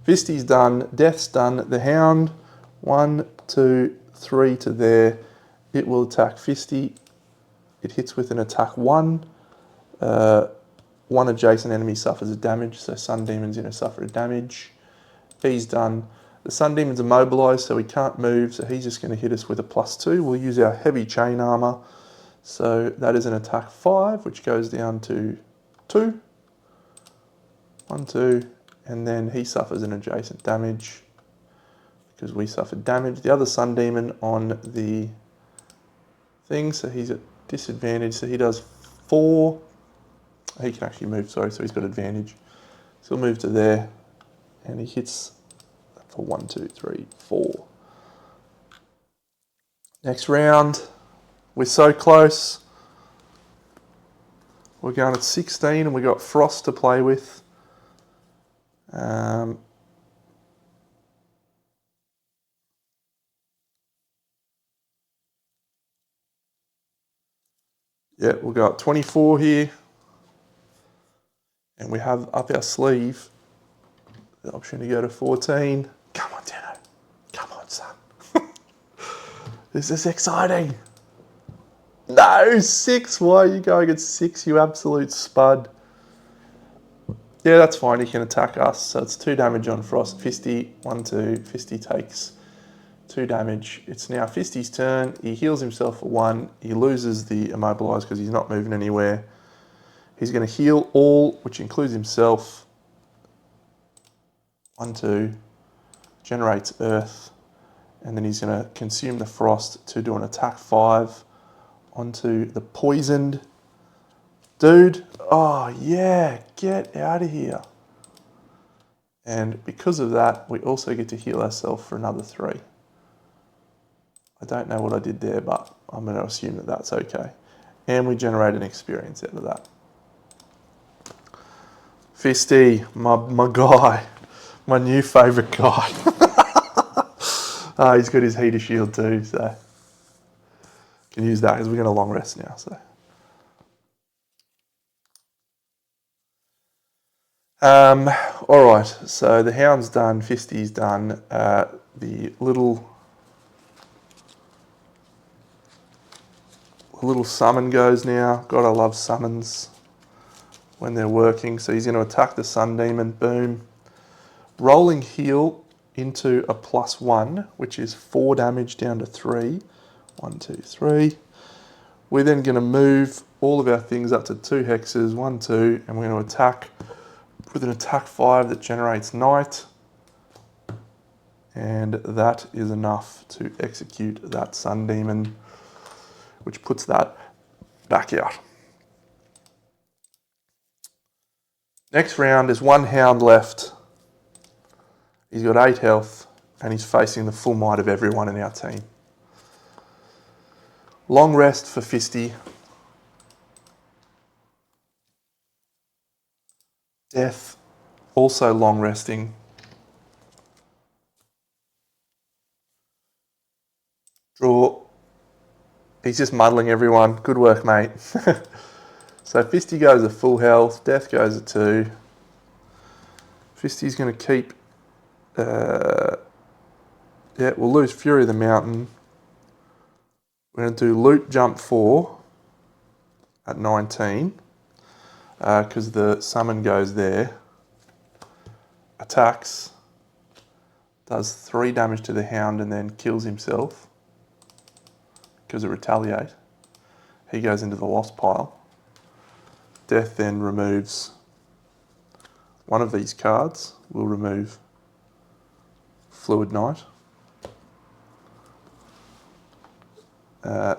Fisty's done. Death's done. The Hound, 1, 2, 3 to there. It will attack Fisty. It hits with an attack 1. One adjacent enemy suffers a damage, so Sun Demon's going to suffer a damage. He's done. The Sun Demon's immobilised, so he can't move, so he's just going to hit us with a +2. We'll use our heavy chain armour. So that is an attack 5, which goes down to 2. 1, 2, and then he suffers an adjacent damage because we suffered damage. The other Sun Demon on the thing, so he's at disadvantage, so he does 4. He can actually move, sorry, so he's got advantage. So he'll move to there, and he hits for 1, 2, 3, 4. Next round, we're so close. We're going at 16, and we've got Frost to play with. Yeah, we'll go at 24 here. And we have up our sleeve the option to go to 14. Come on, Deno. Come on, son. This is exciting. No, 6. Why are you going at 6, you absolute spud? Yeah, that's fine. He can attack us. So it's 2 damage on Frost. Fisty, 1, 2. Fisty takes 2 damage. It's now Fisty's turn. He heals himself for 1. He loses the immobilise because he's not moving anywhere. He's going to heal all, which includes himself. 1, 2. Generates earth. And then he's going to consume the frost to do an attack 5 onto the poisoned dude. Oh, yeah. Get out of here. And because of that, we also get to heal ourselves for another 3. don't know what I did there, but I'm going to assume that that's okay. And we generate an experience out of that. Fisty, my guy, my new favourite guy. He's got his heater shield too, so can use that because we're going to long rest now. So, all right. So the hound's done, Fisty's done. The little summon goes now. God, I love summons when they're working. So he's going to attack the Sun Demon. Boom. Rolling heal into a +1, which is 4 damage down to 3. 1, 2, 3. We're then going to move all of our things up to 2 hexes, 1, 2, and we're going to attack with an attack 5 that generates Night. And that is enough to execute that Sun Demon, which puts that back out. Next round is 1 hound left. He's got 8 health and he's facing the full might of everyone in our team. Long rest for Fisty. Death, also long resting. Draw. He's just muddling everyone. Good work, mate. So Fisty goes at full health. Death goes at 2. Fisty's going to keep... yeah, we'll lose Fury of the Mountain. We're going to do Loot Jump 4 at 19 because the summon goes there. Attacks. Does 3 damage to the hound and then kills himself because it retaliate. He goes into the lost pile. Death then removes one of these cards. We'll remove Fluid Knight.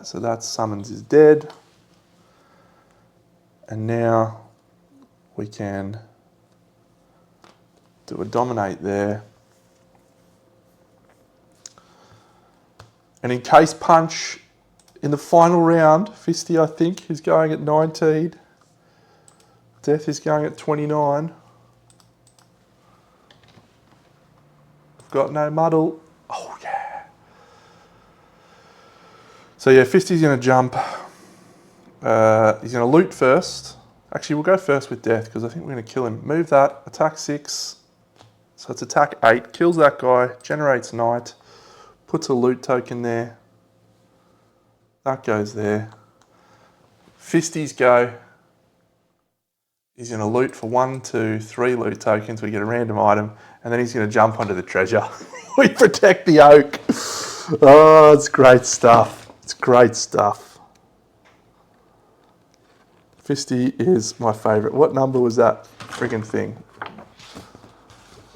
So that summons is dead. And now we can do a Dominate there. And in case punch in the final round, Fisty, I think, is going at 19. Death is going at 29. I've got no muddle. Oh, yeah. So, yeah, Fisty's going to jump. He's going to loot first. Actually, we'll go first with Death because I think we're going to kill him. Move that. Attack 6. So it's attack 8. Kills that guy. Generates Night. Puts a loot token there. That goes there. Fisty's go. He's going to loot for 1, 2, 3 loot tokens. We get a random item. And then he's going to jump onto the treasure. We protect the oak. Oh, it's great stuff. It's great stuff. Fisty is my favourite. What number was that friggin' thing?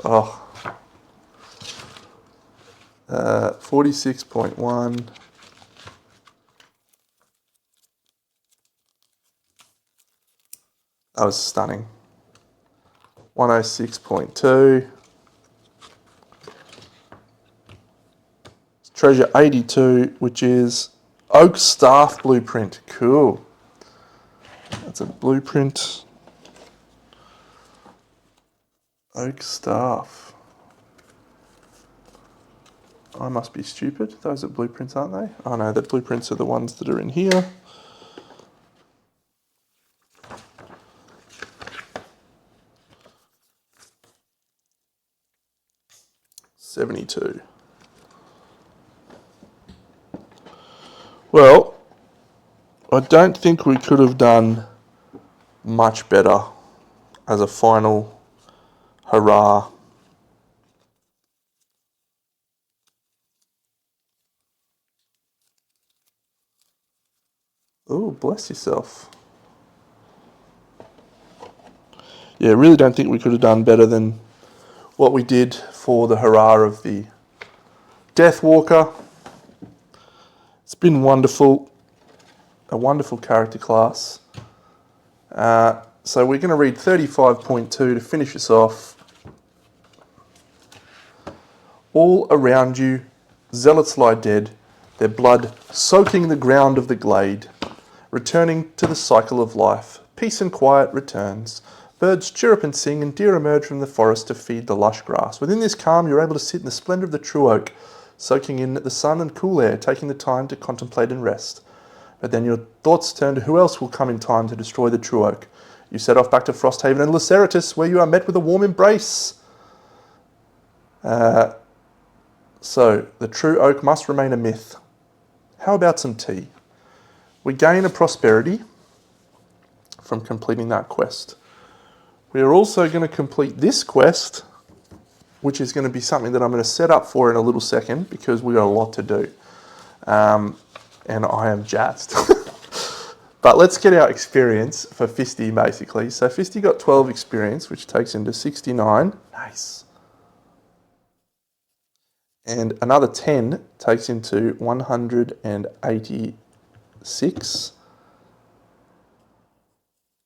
Oh. 46.1. That was stunning. 106.2. Treasure 82, which is Oak Staff Blueprint. Cool. That's a blueprint. Oak Staff. I must be stupid. Those are blueprints, aren't they? Oh no, the blueprints are the ones that are in here. $72. Well, I don't think we could have done much better as a final hurrah. Oh, bless yourself. Yeah, really don't think we could have done better than what we did for the hurrah of the Deathwalker. It's been wonderful, a wonderful character class. So we're going to read 35.2 to finish us off. All around you, zealots lie dead. their blood soaking the ground of the glade. Returning to the cycle of life, peace and quiet returns. Birds chirrup and sing, and deer emerge from the forest to feed the lush grass. Within this calm, you're able to sit in the splendour of the true oak, soaking in the sun and cool air, taking the time to contemplate and rest. But then your thoughts turn to who else will come in time to destroy the true oak. You set off back to Frosthaven and Laceratus, where you are met with a warm embrace. So, the true oak must remain a myth. How about some tea? We gain a prosperity from completing that quest. We are also going to complete this quest, which is going to be something that I'm going to set up for in a little second because we've got a lot to do. And I am jazzed. But let's get our experience for Fisty basically. So Fisty got 12 experience, which takes him to 69. Nice. And another 10 takes him to 186.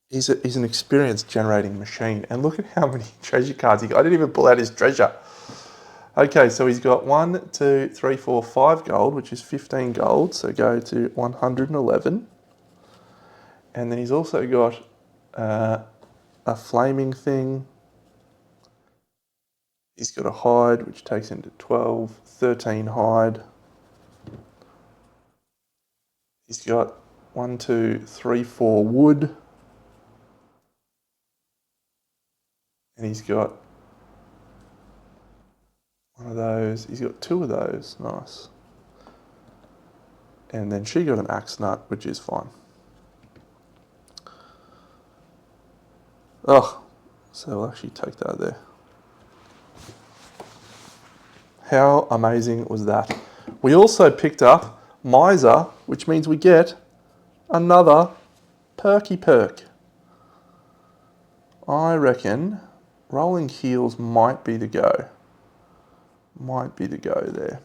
He's an experience generating machine. And look at how many treasure cards he got. I didn't even pull out his treasure. Okay, so he's got 1, 2, 3, 4, 5 gold, which is 15 gold. So go to 111. And then he's also got a flaming thing. He's got a hide, which takes him to 12, 13 hide. He's got 1, 2, 3, 4 wood. And he's got one of those. He's got 2 of those. Nice. And then she got an axe nut, which is fine. Oh, so we'll actually take that there. How amazing was that? We also picked up Miser, which means we get another perky perk. I reckon rolling heals might be the go. Might be the go there.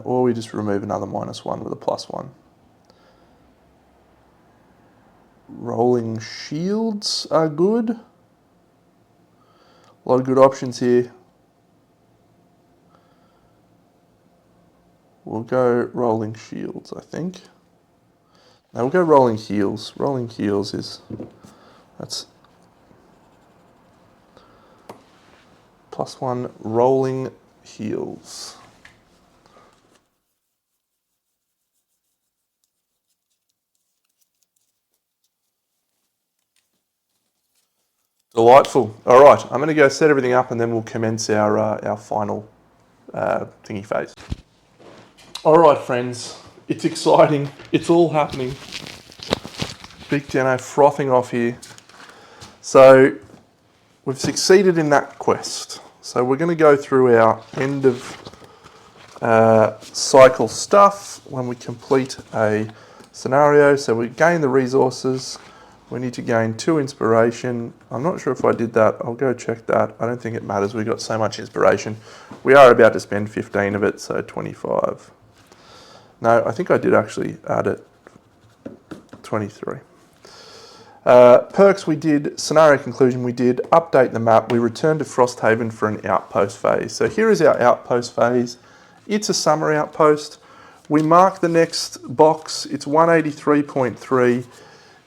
Or we just remove another -1 with a +1. Rolling shields are good. A lot of good options here. We'll go rolling shields, I think. No, we'll go rolling heals. Rolling heals that's +1 rolling heals. Delightful. All right, I'm going to go set everything up and then we'll commence our final thingy phase. All right, friends, it's exciting. It's all happening. Big Deno frothing off here. So we've succeeded in that quest. So we're going to go through our end of cycle stuff when we complete a scenario. So we gain the resources. We need to gain 2 inspiration. I'm not sure if I did that. I'll go check that. I don't think it matters. We've got so much inspiration. We are about to spend 15 of it, so 25. No, I think I did actually add it. 23. Perks we did, scenario conclusion we did, update the map. We returned to Frosthaven for an outpost phase. So here is our outpost phase. It's a summer outpost. We mark the next box. It's 183.3.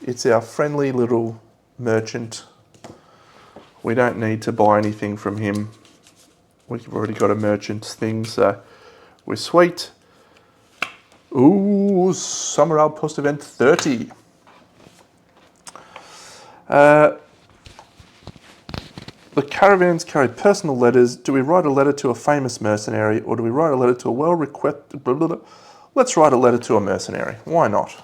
It's our friendly little merchant. We don't need to buy anything from him. We've already got a merchant thing, so we're sweet. Ooh, Summer Outpost Event 30. The caravans carry personal letters. Do we write a letter to a famous mercenary or do we write a letter to a well-requested... Let's write a letter to a mercenary. Why not?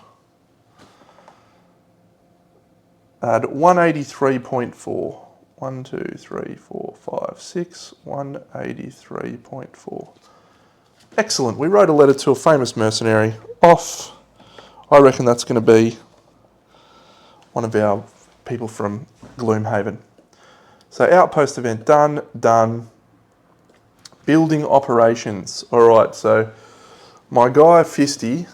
Add 183.4. 1, 2, 3, 4, 5, 6. 183.4. Excellent. We wrote a letter to a famous mercenary. Off. I reckon that's going to be one of our people from Gloomhaven. So outpost event done. Building operations. All right. So my guy Fisty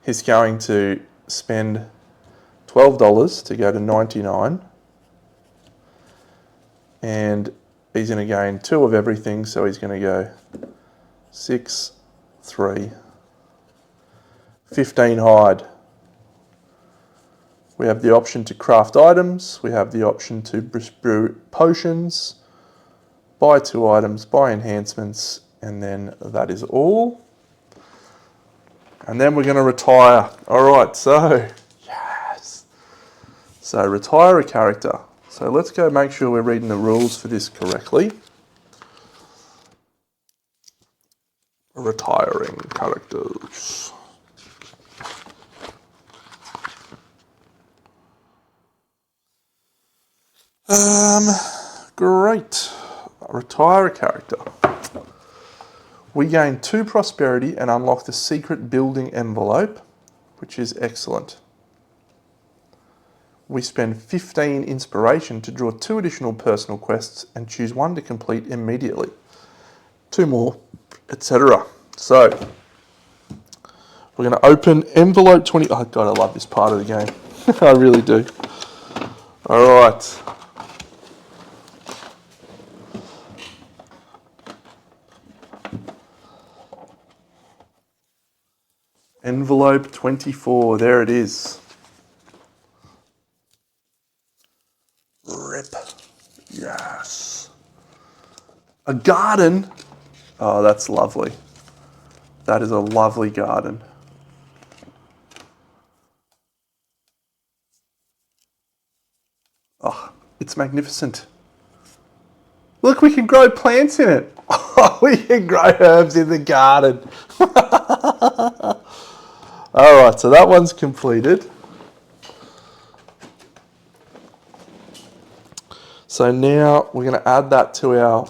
is going to spend $12 to go to 99, and he's going to gain 2 of everything, so he's going to go 6, 3, 15 hide. We have the option to craft items, we have the option to brew potions, buy 2 items, buy enhancements, and then that is all. And then we're going to retire. Alright, so, yes. So retire a character. So let's go make sure we're reading the rules for this correctly. Retiring characters. Great. Retire a character. We gain 2 prosperity and unlock the secret building envelope, which is excellent. We spend 15 inspiration to draw 2 additional personal quests and choose 1 to complete immediately. 2 more, etc. So, we're going to open envelope 20. Oh God, I love this part of the game. I really do. All right. Envelope 24, there it is. Rip. Yes. A garden. Oh, that's lovely. That is a lovely garden. Oh, it's magnificent. Look, we can grow plants in it. Oh, we can grow herbs in the garden. All right, so that one's completed. So now we're going to add that to our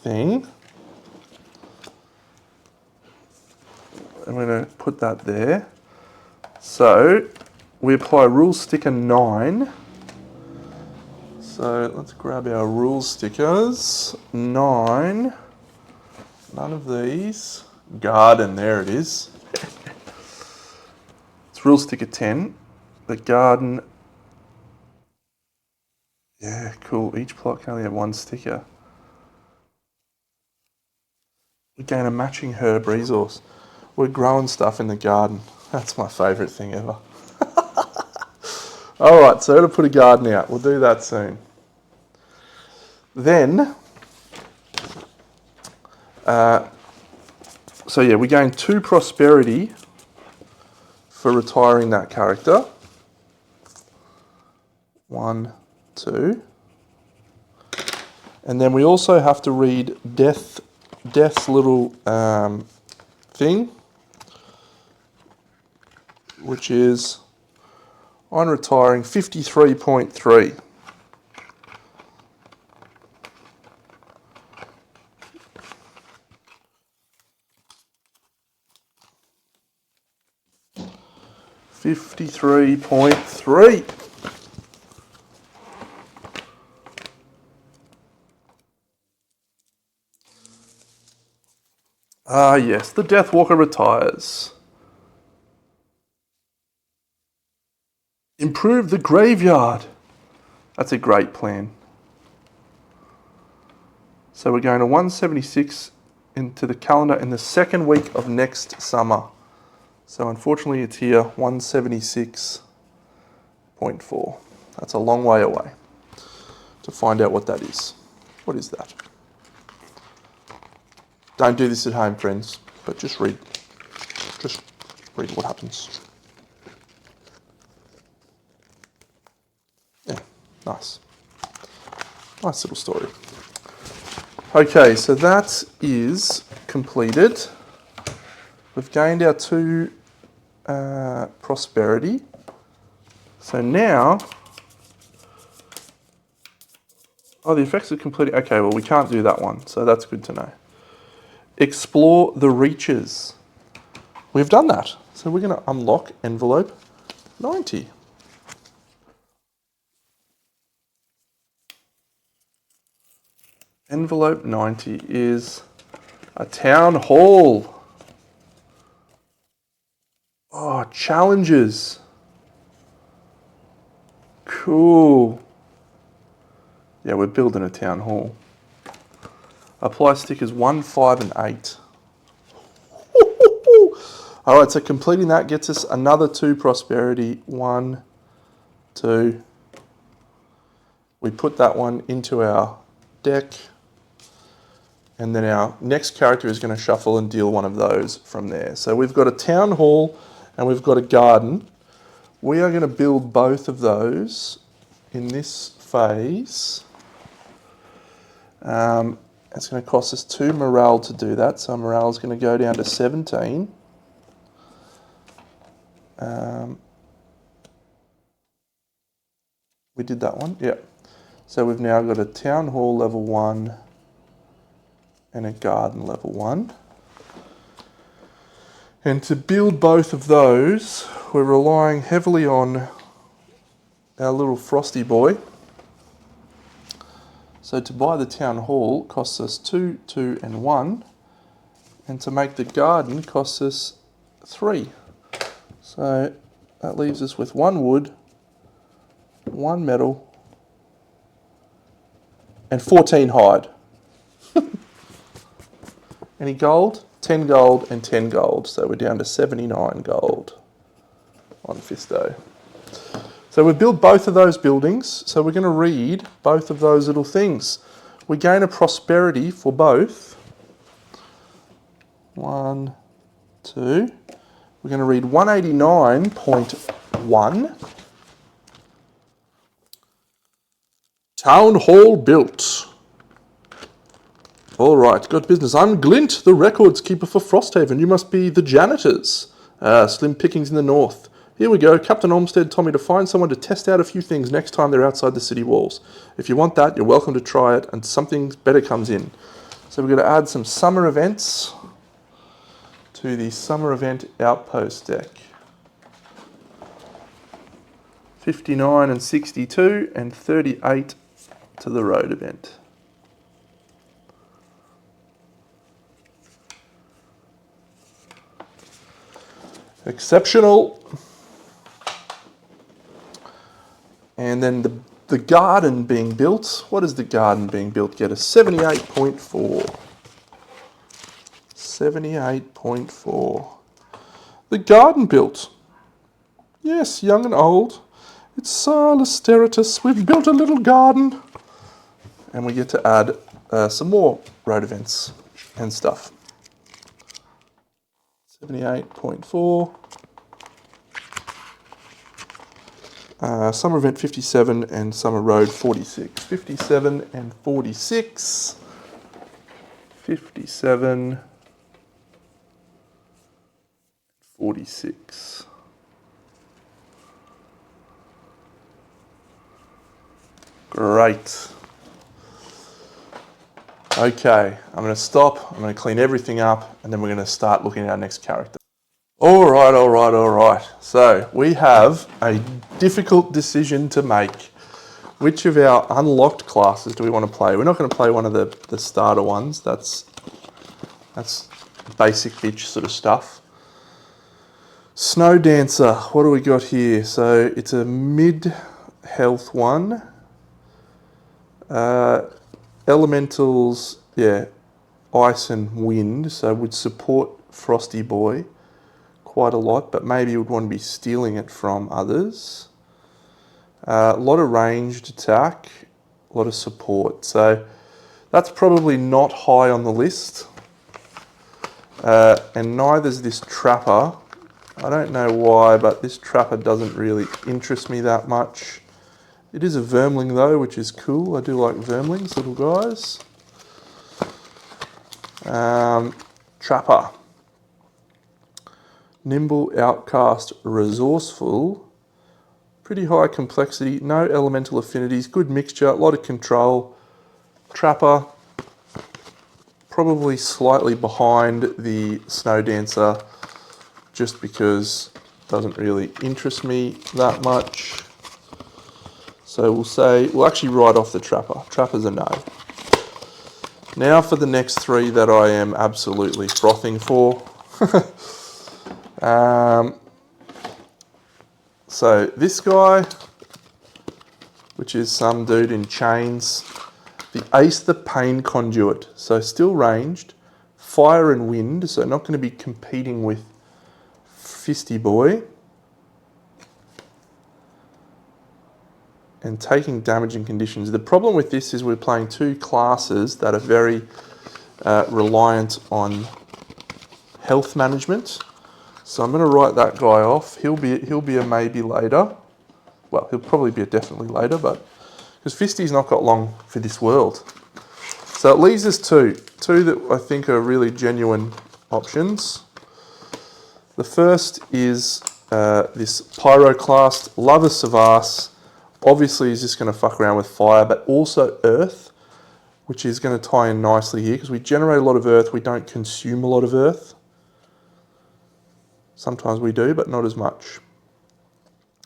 thing. I'm going to put that there. So we apply rule sticker 9. So let's grab our rule stickers. 9. None of these. Garden, there it is. It's rule sticker 10. The garden. Yeah, cool. Each plot can only have 1 sticker. We gain a matching herb resource. We're growing stuff in the garden. That's my favourite thing ever. Alright, so to put a garden out. We'll do that soon. Then, so yeah, we gain 2 prosperity for retiring that character. 1, 2. And then we also have to read Death's little thing, which is on retiring 53.3. $53.3. Ah, yes, the Deathwalker retires. Improve the graveyard. That's a great plan. So we're going to 176 into the calendar in the 2nd week of next summer. So unfortunately it's here, 176.4. That's a long way away to find out what that is. What is that? Don't do this at home, friends, but just read what happens. Yeah, nice. Nice little story. Okay, so that is completed. We've gained our 2 prosperity. So now, oh, the effects are completed. Okay, well, we can't do that one, so that's good to know. Explore the reaches. We've done that. So we're going to unlock envelope 90. Envelope 90 is a town hall. Oh, challenges. Cool. Yeah, we're building a town hall. Apply stickers 1, 5, and 8. All right, so completing that gets us another 2 prosperity. 1, 2. We put that one into our deck. And then our next character is going to shuffle and deal one of those from there. So we've got a town hall and we've got a garden. We are going to build both of those in this phase. It's going to cost us 2 morale to do that. So morale is going to go down to 17. We did that one, yeah. So we've now got a town hall level 1 and a garden level 1. And to build both of those, we're relying heavily on our little frosty boy. So to buy the town hall costs us 2, 2, and 1. And to make the garden costs us 3. So that leaves us with 1 wood, 1 metal, and 14 hide. Any gold? 10 gold and 10 gold. So we're down to 79 gold on Fisto. So we build both of those buildings. So we're going to read both of those little things. We gain a prosperity for both. 1, 2. We're going to read 189.1. Town hall built. All right, good business. I'm Glint, the records keeper for Frosthaven. You must be the janitors. Slim pickings in the north. Here we go. Captain Olmsted told me to find someone to test out a few things next time they're outside the city walls. If you want that, you're welcome to try it, and something better comes in. So we're going to add some summer events to the summer event outpost deck. 59 and 62 and 38 to the road event. Exceptional. And then the garden being built. What does the garden being built get us? 78.4. 78.4. The garden built. Yes, young and old. It's Lusteritus. We've built a little garden. And we get to add some more road events and stuff. 78.4. Summer event 57 and summer road 46. 57 and 46. 57. 46. Great. Okay, I'm going to stop, I'm going to clean everything up, and then we're going to start looking at our next character. All right. So we have a difficult decision to make. Which of our unlocked classes do we want to play? We're not going to play one of the starter ones. That's basic bitch sort of stuff. Snow Dancer, what do we got here? So it's a mid-health one. Elementals, yeah, ice and wind, so would support Frosty Boy quite a lot, but maybe you would want to be stealing it from others. A lot of ranged attack, a lot of support, so that's probably not high on the list. And neither's this Trapper. I don't know why, but this Trapper doesn't really interest me that much. It is a Vermling though, which is cool. I do like Vermlings, little guys. Trapper. Nimble, Outcast, Resourceful. Pretty high complexity, no elemental affinities, good mixture, a lot of control. Trapper, probably slightly behind the Snow Dancer, just because it doesn't really interest me that much. So we'll actually write off the Trapper. Trapper's a no. Now for the next 3 that I am absolutely frothing for. So this guy, which is some dude in chains, The Ace the Pain Conduit. So still ranged. Fire and wind, so not going to be competing with Fisty Boy. And taking damaging conditions. The problem with this is we're playing two classes that are very reliant on health management. So I'm going to write that guy off. He'll be a maybe later. Well, he'll probably be a definitely later, but because Fisty's not got long for this world. So it leaves us two that I think are really genuine options. The first is this Pyroclast, Lava Savas. Obviously, he's just going to fuck around with fire, but also earth, which is going to tie in nicely here because we generate a lot of earth. We don't consume a lot of earth. Sometimes we do, but not as much.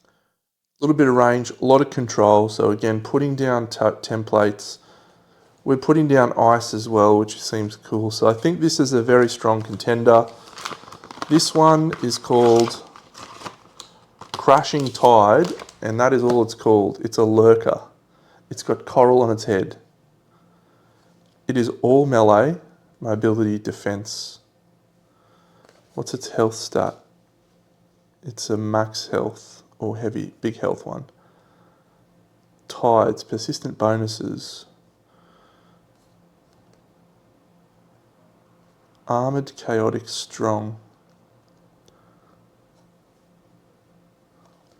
A little bit of range, a lot of control. So again, putting down templates. We're putting down ice as well, which seems cool. So I think this is a very strong contender. This one is called Crashing Tide, and that is all it's called. It's a lurker. It's got coral on its head. It is all melee, mobility, defense. What's its health stat? It's a max health or heavy, big health one. Tides, persistent bonuses. Armored, chaotic, strong.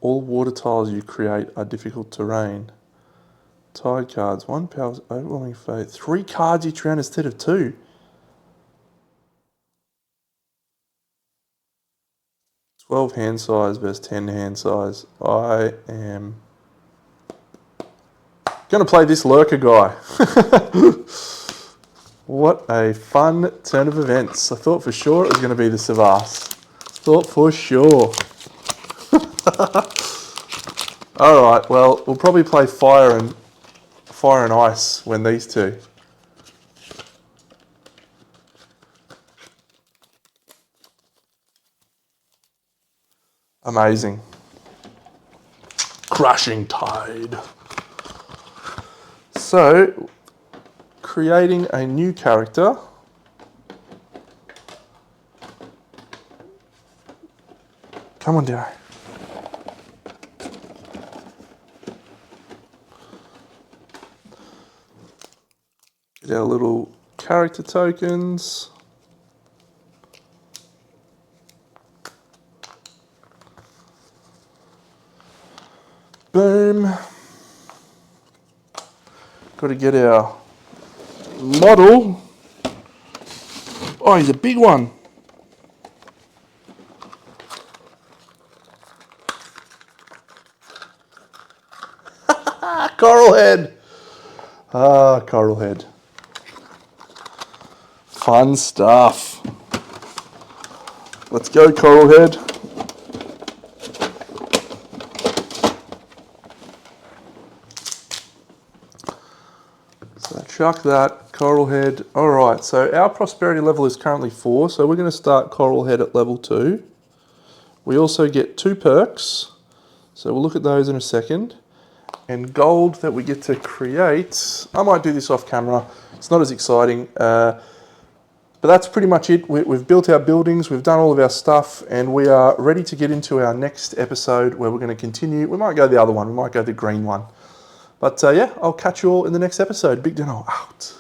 All water tiles you create are difficult terrain. Tide cards, 1 power's overwhelming faith. 3 cards each round instead of 2. "12 hand size versus 10 hand size." I am going to play this lurker guy. What a fun turn of events. I thought for sure it was going to be the Savas. Thought for sure. All right, well, we'll probably play fire and ice when these two. Amazing. Crashing Tide. So, creating a new character. Come on, Darry. Get our little character tokens. Boom. Got to get our model. Oh, he's a big one. Coral head. Ah, coral head. Fun stuff. Let's go, coral head. So chuck that, coral head. All right, so our prosperity level is currently 4, so we're going to start coral head at level 2. We also get 2 perks, so we'll look at those in a second. And gold that we get to create. I might do this off camera. It's not as exciting. But that's pretty much it. We've built our buildings, we've done all of our stuff, and we are ready to get into our next episode where we're going to continue. We might go the other one, we might go the green one. But yeah, I'll catch you all in the next episode. Big Deno out.